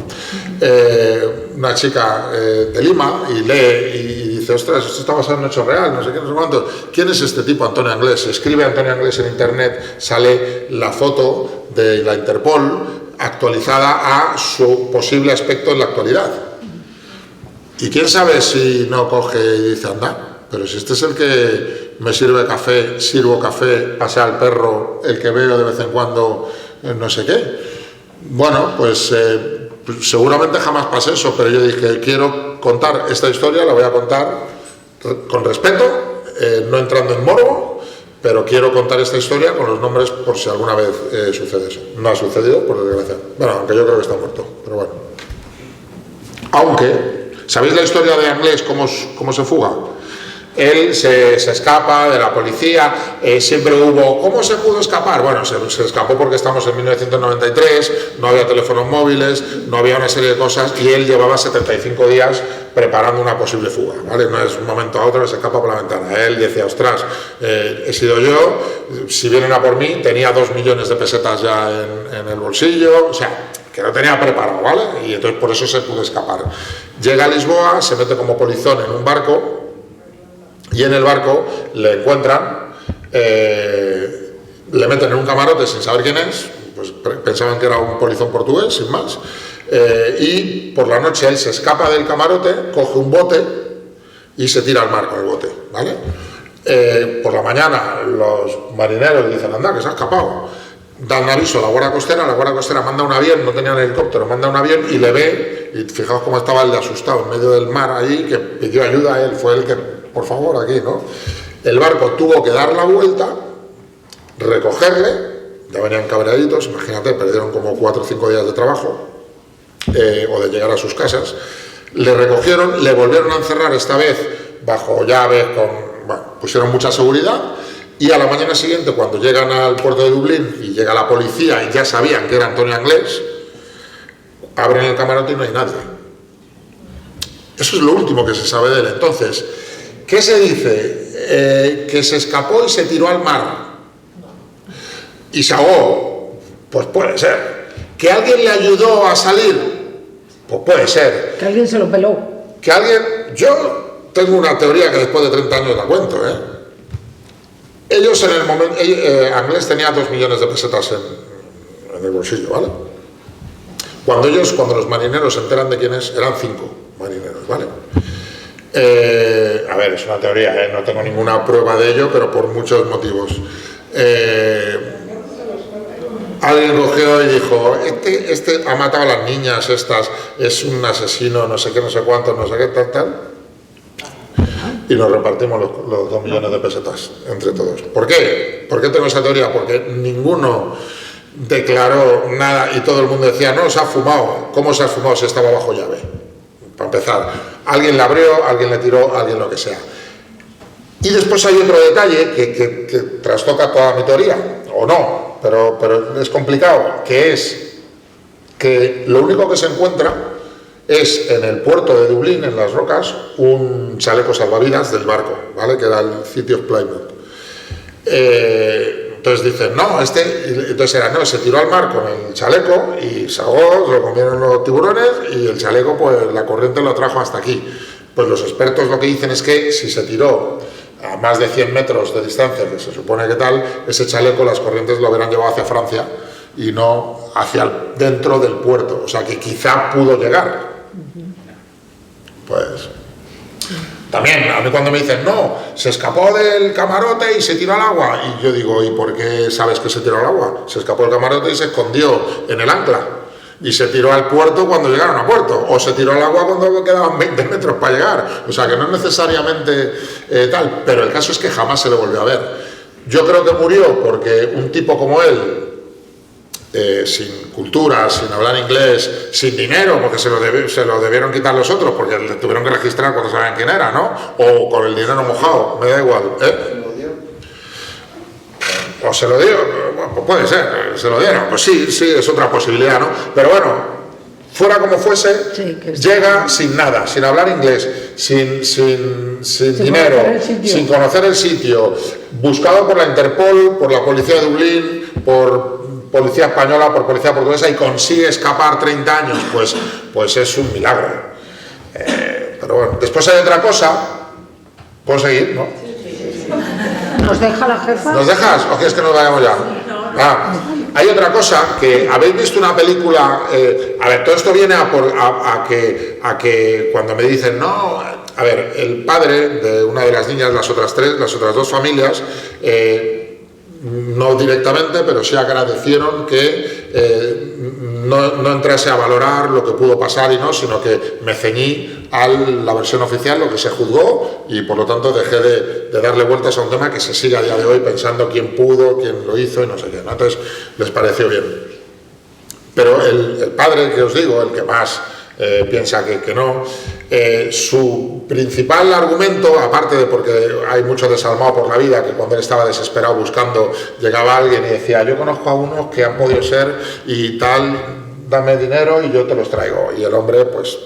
Una chica de Lima y lee y dice, ostras, esto está basado en un hecho real, no sé qué, no sé cuánto. ¿Quién es este tipo, Antonio Anglés? Escribe Antonio Anglés en internet, sale la foto de la Interpol actualizada a su posible aspecto en la actualidad. Y quién sabe si no coge y dice, anda, pero si este es el que me sirve café, sirvo café, pasea al perro, el que veo de vez en cuando, no sé qué. Bueno, pues seguramente jamás pase eso, pero yo dije, quiero contar esta historia, la voy a contar con respeto, no entrando en morbo, pero quiero contar esta historia con los nombres por si alguna vez sucede eso. No ha sucedido, por desgracia. Bueno, aunque yo creo que está muerto, pero bueno. Aunque, ¿sabéis la historia de Anglés, cómo se fuga? Él se escapa de la policía, siempre hubo... ¿Cómo se pudo escapar? Bueno, se escapó porque estamos en 1993, no había teléfonos móviles, no había una serie de cosas y él llevaba 75 días preparando una posible fuga, ¿vale? No es un momento a otro que se escapa por la ventana. Él decía, ostras, he sido yo, si vienen a por mí, tenía 2 millones de pesetas ya en el bolsillo, o sea, que lo tenía preparado, ¿vale? Y entonces por eso se pudo escapar. Llega a Lisboa, se mete como polizón en un barco, y en el barco le encuentran, le meten en un camarote sin saber quién es, pues pensaban que era un polizón portugués, sin más, y por la noche él se escapa del camarote, coge un bote y se tira al mar con el bote, ¿vale? Por la mañana los marineros le dicen, anda, que se ha escapado. Dan aviso a la Guardia Costera manda un avión, no tenían helicóptero, manda un avión y le ve, y fijaos cómo estaba el de asustado en medio del mar ahí, que pidió ayuda a él, fue el que, por favor, aquí, ¿no? El barco tuvo que dar la vuelta, recogerle, ya venían cabreaditos, imagínate, perdieron como 4 o 5 días de trabajo, o de llegar a sus casas, le recogieron, le volvieron a encerrar esta vez bajo llave, pusieron mucha seguridad. Y a la mañana siguiente, cuando llegan al puerto de Dublín y llega la policía y ya sabían que era Antonio Anglés, abren el camarote y no hay nadie. Eso es lo último que se sabe de él. Entonces, ¿qué se dice? Que se escapó y se tiró al mar y se ahogó. Pues puede ser. ¿Que alguien le ayudó a salir? Pues puede ser.
Que alguien se lo peló.
Que alguien... Yo tengo una teoría que después de 30 años la cuento, Ellos en el momento, Anglés tenía 2 millones de pesetas en el bolsillo, ¿vale? Cuando los marineros se enteran de quién es, eran 5 marineros, ¿vale? A ver, es una teoría, no tengo ninguna prueba de ello, pero por muchos motivos. Alguien cogió y dijo, este ha matado a las niñas estas, es un asesino, no sé qué, no sé cuánto, no sé qué, tal. Y nos repartimos los 2 millones de pesetas entre todos. ¿Por qué? ¿Por qué tengo esa teoría? Porque ninguno declaró nada y todo el mundo decía, no, se ha fumado. ¿Cómo se ha fumado si estaba bajo llave? Para empezar, alguien le abrió, alguien le tiró, alguien lo que sea. Y después hay otro detalle que trastoca toda mi teoría, o no, pero es complicado, que es que lo único que se encuentra es en el puerto de Dublín, en las rocas, un chaleco salvavidas del barco, ¿vale? Que era el City of Plymouth. Entonces dicen, no, se tiró al mar con el chaleco y se ahogó, lo comieron los tiburones y el chaleco, pues la corriente lo trajo hasta aquí. Pues los expertos lo que dicen es que si se tiró a más de 100 metros de distancia, que se supone que tal, ese chaleco las corrientes lo hubieran llevado hacia Francia y no hacia dentro del puerto, o sea que quizá pudo llegar. Pues también a mí cuando me dicen no, se escapó del camarote y se tiró al agua, y yo digo, ¿y por qué sabes que se tiró al agua? Se escapó del camarote y se escondió en el ancla y se tiró al puerto cuando llegaron a puerto, o se tiró al agua cuando quedaban 20 metros para llegar, o sea que no es necesariamente tal, pero el caso es que jamás se le volvió a ver. Yo creo que murió porque un tipo como él, sin cultura, sin hablar inglés, sin dinero, porque se lo debieron quitar los otros, porque le tuvieron que registrar cuando sabían quién era, ¿no? O con el dinero mojado, me da igual, O se lo dio, pues puede ser, se lo dieron, pues sí, es otra posibilidad, ¿no? Pero bueno, fuera como fuese,
Sí, que
llega sin nada, sin hablar inglés, sin dinero,
conocer el sitio.
sin conocer el sitio, buscado por la Interpol, por la policía de Dublín, por policía española, por policía portuguesa, y consigue escapar 30 años, pues es un milagro. Pero bueno, después hay otra cosa. ¿Puedo seguir, no?
¿Nos deja la jefa?
¿Nos dejas o quieres que nos vayamos ya? Hay otra cosa, que habéis visto una película, a ver, todo esto viene a que cuando me dicen, no, a ver, el padre de una de las niñas, las otras dos familias, no directamente, pero sí agradecieron que no entrase a valorar lo que pudo pasar y no, sino que me ceñí a la versión oficial, lo que se juzgó, y por lo tanto dejé de darle vueltas a un tema que se sigue a día de hoy pensando quién pudo, quién lo hizo y no sé qué, ¿no? Entonces les pareció bien. Pero el padre que os digo, el que más piensa que no, su principal argumento, aparte de porque hay mucho desalmado por la vida, que cuando él estaba desesperado buscando, llegaba alguien y decía, yo conozco a unos que han podido ser y tal, dame dinero y yo te los traigo. Y el hombre, pues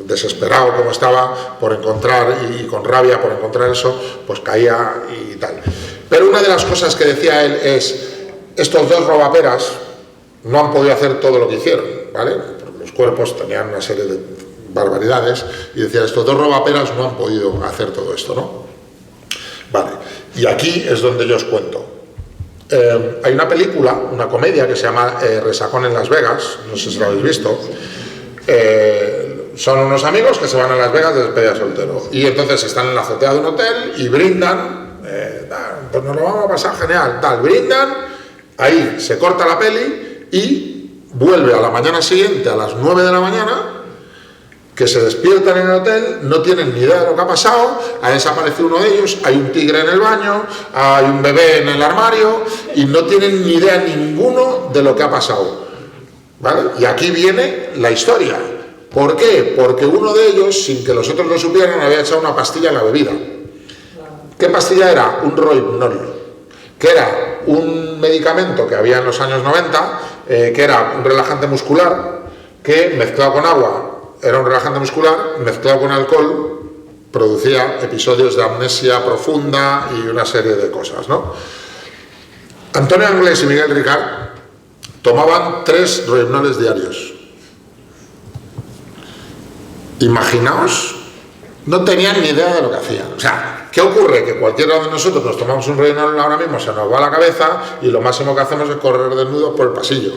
desesperado como estaba por encontrar y con rabia por encontrar eso, pues caía y tal. Pero una de las cosas que decía él es, estos dos robaperas no han podido hacer todo lo que hicieron, ¿vale? Porque los cuerpos tenían una serie de barbaridades, y decía, estos dos robaperas no han podido hacer todo esto, ¿no? Vale, y aquí es donde yo os cuento. Hay una película, una comedia que se llama Resacón en Las Vegas, no sé si lo habéis visto. Son unos amigos que se van a Las Vegas de despedida soltero, y entonces están en la azotea de un hotel y brindan, pues nos lo vamos a pasar genial, tal, brindan, ahí se corta la peli y vuelve a la mañana siguiente a las 9 de la mañana, que se despiertan en el hotel, no tienen ni idea de lo que ha pasado, ha desaparecido uno de ellos, hay un tigre en el baño, hay un bebé en el armario, y no tienen ni idea ninguno de lo que ha pasado, ¿vale? Y aquí viene la historia. ¿Por qué? Porque uno de ellos, sin que los otros lo supieran, había echado una pastilla en la bebida. ¿Qué pastilla era? Un Rohypnol, que era un medicamento que había en los años 90, que era un relajante muscular, que mezclado con agua, era un relajante muscular, mezclado con alcohol, producía episodios de amnesia profunda y una serie de cosas, ¿no? Antonio Anglés y Miguel Ricard tomaban 3 Rohypnoles diarios. Imaginaos, no tenían ni idea de lo que hacían. O sea, ¿qué ocurre? Que cualquiera de nosotros nos tomamos un Rohypnol ahora mismo, se nos va a la cabeza y lo máximo que hacemos es correr desnudos por el pasillo.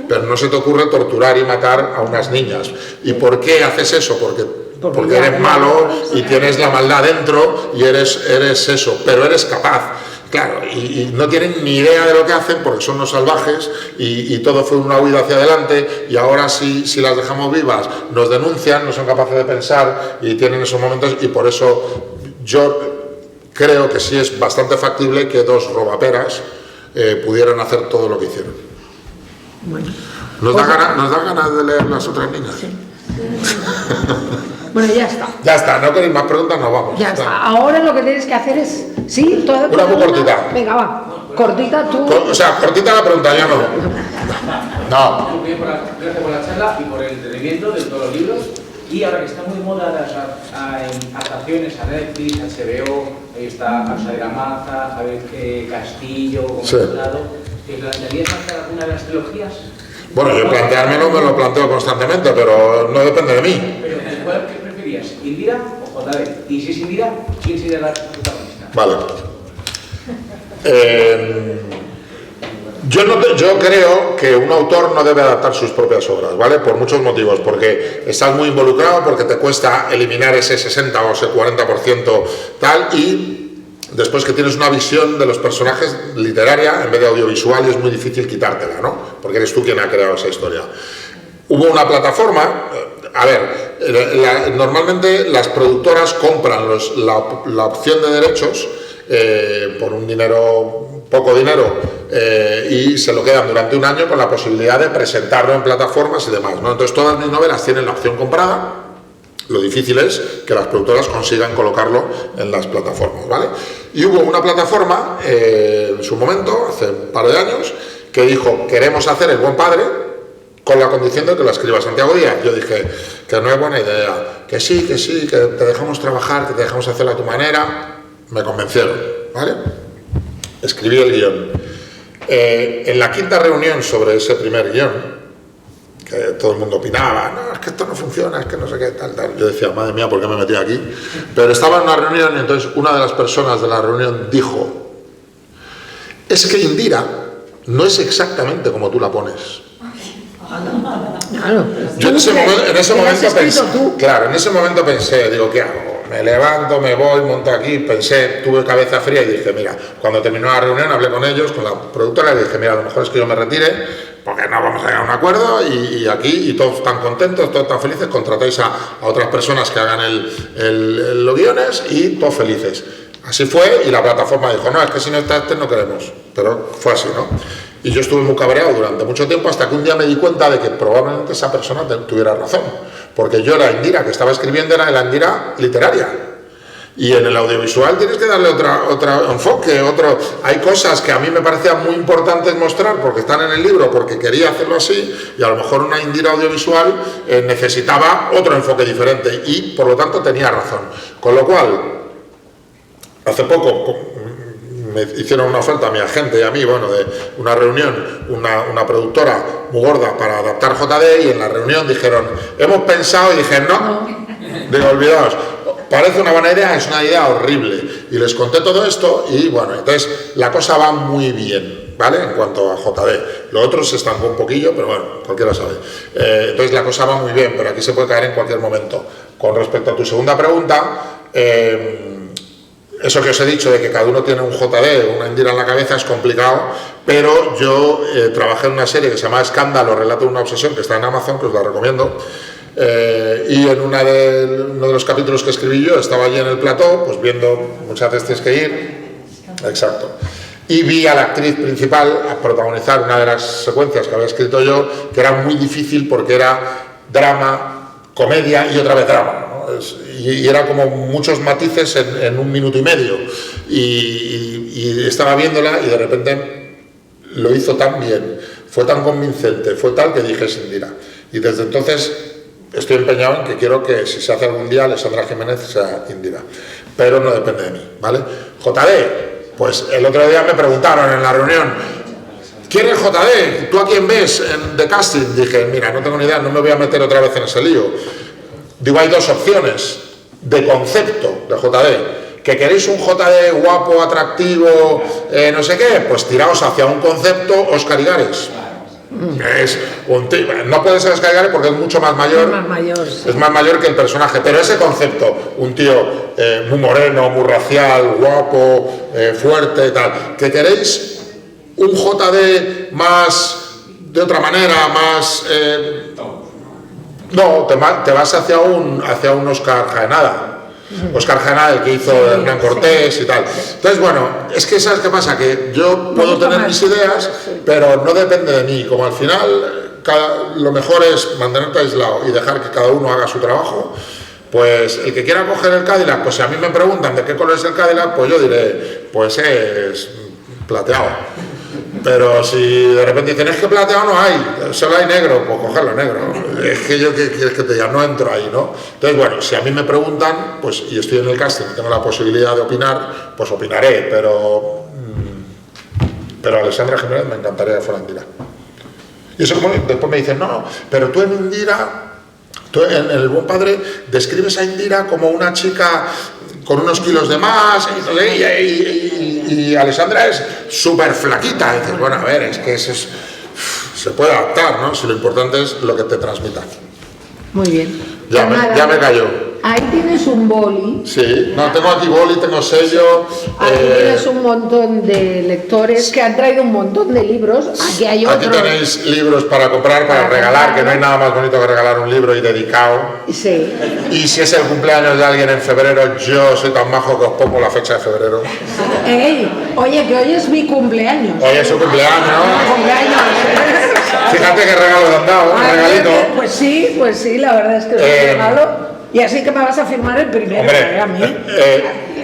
Pero no se te ocurre torturar y matar a unas niñas. ¿Y por qué haces eso? Porque eres malo y tienes la maldad dentro y eres eso, pero eres capaz. Claro, y no tienen ni idea de lo que hacen porque son unos salvajes y todo fue una huida hacia adelante, y ahora si las dejamos vivas nos denuncian, no son capaces de pensar y tienen esos momentos, y por eso yo creo que sí es bastante factible que 2 robaperas pudieran hacer todo lo que hicieron.
Bueno,
¿Nos da ganas de leer las otras niñas?
sí. Bueno, ya está.
Ya está, no queréis más preguntas, nos vamos.
Ya está. Ahora lo que tienes que hacer es... ¿Sí? ¿Toda
Una muy cortita.
Venga, va. Cortita tú.
O sea, cortita la pregunta, yo no. No.
Muy bien, gracias por la charla y por el entretenimiento de todos los libros. Y ahora que está muy de moda las adaptaciones a Netflix, a HBO, ahí está Casa de la Maza, Javier Castillo, como
Sí.
lado, ¿te plantearías hacer alguna de las trilogías?
Bueno, yo planteármelo me lo planteo constantemente, pero no depende de mí.
Pero ¿cuál preferías? ¿Indira o JD? Y si es Indira, ¿quién sería la protagonista?
Vale. Yo creo que un autor no debe adaptar sus propias obras, ¿vale? Por muchos motivos, porque estás muy involucrado, porque te cuesta eliminar ese 60 o ese 40% tal, y después que tienes una visión de los personajes literaria en vez de audiovisual, y es muy difícil quitártela, ¿no? Porque eres tú quien ha creado esa historia. Hubo una plataforma, a ver, normalmente las productoras compran la opción de derechos por un dinero, poco dinero, y se lo quedan durante un año con la posibilidad de presentarlo en plataformas y demás, ¿no? Entonces todas mis novelas tienen la opción comprada, Lo difícil es que las productoras consigan colocarlo en las plataformas, ¿vale? Y hubo una plataforma en su momento, hace un par de años, que dijo, queremos hacer El Buen Padre con la condición de que lo escriba Santiago Díaz. Yo dije que no es buena idea, que sí, que te dejamos trabajar, que te dejamos hacerlo a tu manera. Me convencieron, ¿vale? Escribí el guión. En la quinta reunión sobre ese primer guión, que todo el mundo opinaba, no, es que esto no funciona, es que no sé qué, tal. Yo decía, madre mía, ¿por qué me metí aquí? Pero estaba en una reunión y entonces una de las personas de la reunión dijo, es que Indira no es exactamente como tú la pones.
Claro.
Yo en ese momento pensé, digo, ¿qué hago? Me levanto, me voy, monto aquí, pensé, tuve cabeza fría y dije, mira, cuando terminó la reunión hablé con ellos, con la productora, y dije, mira, a lo mejor es que yo me retire, porque no vamos a llegar a un acuerdo, y aquí, y todos están contentos, todos están felices, contratáis a otras personas que hagan los guiones, y todos felices. Así fue, y la plataforma dijo, no, es que si no está no queremos, pero fue así, ¿no? Y yo estuve muy cabreado durante mucho tiempo, hasta que un día me di cuenta de que probablemente esa persona tuviera razón, porque yo la Indira que estaba escribiendo era la Indira literaria, y en el audiovisual tienes que darle otro enfoque, hay cosas que a mí me parecían muy importantes mostrar porque están en el libro, porque quería hacerlo así, y a lo mejor una Indira audiovisual necesitaba otro enfoque diferente, y por lo tanto tenía razón. Con lo cual, hace poco me hicieron una oferta a mi agente y a mí, bueno, de una reunión, una productora muy gorda para adaptar JD, y en la reunión dijeron, hemos pensado, y dije, no. Digo, olvidaos, parece una buena idea, es una idea horrible. Y les conté todo esto y bueno, entonces la cosa va muy bien, ¿vale? En cuanto a JD. Lo otro se estancó un poquillo, pero bueno, cualquiera sabe. Entonces la cosa va muy bien, pero aquí se puede caer en cualquier momento. Con respecto a tu segunda pregunta, eso que os he dicho de que cada uno tiene un JD, una Indira en la cabeza, es complicado, pero yo trabajé en una serie que se llama Escándalo, Relato de una obsesión, que está en Amazon, que os la recomiendo, y en uno de los capítulos que escribí yo, estaba allí en el plató, pues viendo, muchas veces tienes que ir, exacto, y vi a la actriz principal a protagonizar una de las secuencias que había escrito yo, que era muy difícil porque era drama, comedia y otra vez drama, ¿no? Y era como muchos matices en 1 minuto y medio, y estaba viéndola y de repente lo hizo tan bien, fue tan convincente, fue tal que dije, es Indira. Y desde entonces estoy empeñado en que quiero que si se hace algún día Alessandra Jiménez sea Indira, pero no depende de mí, ¿vale? JD, pues el otro día me preguntaron en la reunión, ¿quién es JD? ¿Tú a quién ves de casting? Dije, mira, no tengo ni idea, no me voy a meter otra vez en ese lío. Digo, hay dos opciones de concepto de JD. ¿Que queréis un JD guapo, atractivo, no sé qué? Pues tiraos hacia un concepto Óscar Igares. Es un tío, no puede ser Óscar Igares porque es mucho más mayor,
sí.
Es más mayor que el personaje, pero ese concepto, un tío muy moreno, muy racial, guapo, fuerte y tal, que queréis un JD más, de otra manera, más... no, te vas hacia un Óscar Jaenada. Óscar Jaenada, el que hizo Hernán Cortés y tal. Entonces, bueno, es que ¿sabes qué pasa? Que yo puedo tener mis ideas, pero no depende de mí. Como al final lo mejor es mantenerte aislado y dejar que cada uno haga su trabajo, pues el que quiera coger el Cadillac, pues si a mí me preguntan de qué color es el Cadillac, pues yo diré, pues es plateado. Pero si de repente dicen, es que plateado no hay, solo hay negro, pues cogerlo negro. Es que yo, ¿qué quieres que te diga? No entro ahí, ¿no? Entonces, bueno, si a mí me preguntan, pues y estoy en el casting y tengo la posibilidad de opinar, pues opinaré, pero Alessandra Jiménez me encantaría que fuera Indira. Y eso como después me dicen, no, pero tú en Indira, tú en El Buen Padre, describes a Indira como una chica con unos kilos de más, y Alessandra es súper flaquita. Y dices, bueno, a ver, es que eso se puede adaptar, ¿no? Si lo importante es lo que te transmita.
Muy bien.
Ya me cayó.
Ahí tienes un boli.
Sí, no, tengo aquí boli, tengo sello.
Ahí tienes un montón de lectores que han traído un montón de libros. Aquí hay otros.
Aquí tenéis libros para comprar, para regalar, que no hay nada más bonito que regalar un libro y dedicado.
Sí.
Y si es el cumpleaños de alguien en febrero, yo soy tan majo que os pongo la fecha de febrero.
Ey, oye, que hoy es mi cumpleaños.
Hoy es su cumpleaños. Fíjate qué regalo te han dado, un regalito.
Pues sí, la verdad es que es un regalo Y así que me vas a firmar el primero,
Hombre,
a mí.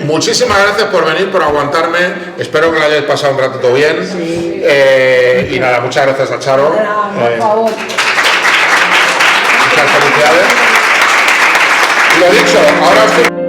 Muchísimas gracias por venir, por aguantarme. Espero que lo hayáis pasado un ratito bien.
Sí.
Y nada, muchas gracias a Charo.
Por favor.
Muchas felicidades. Y lo dicho, ahora estoy...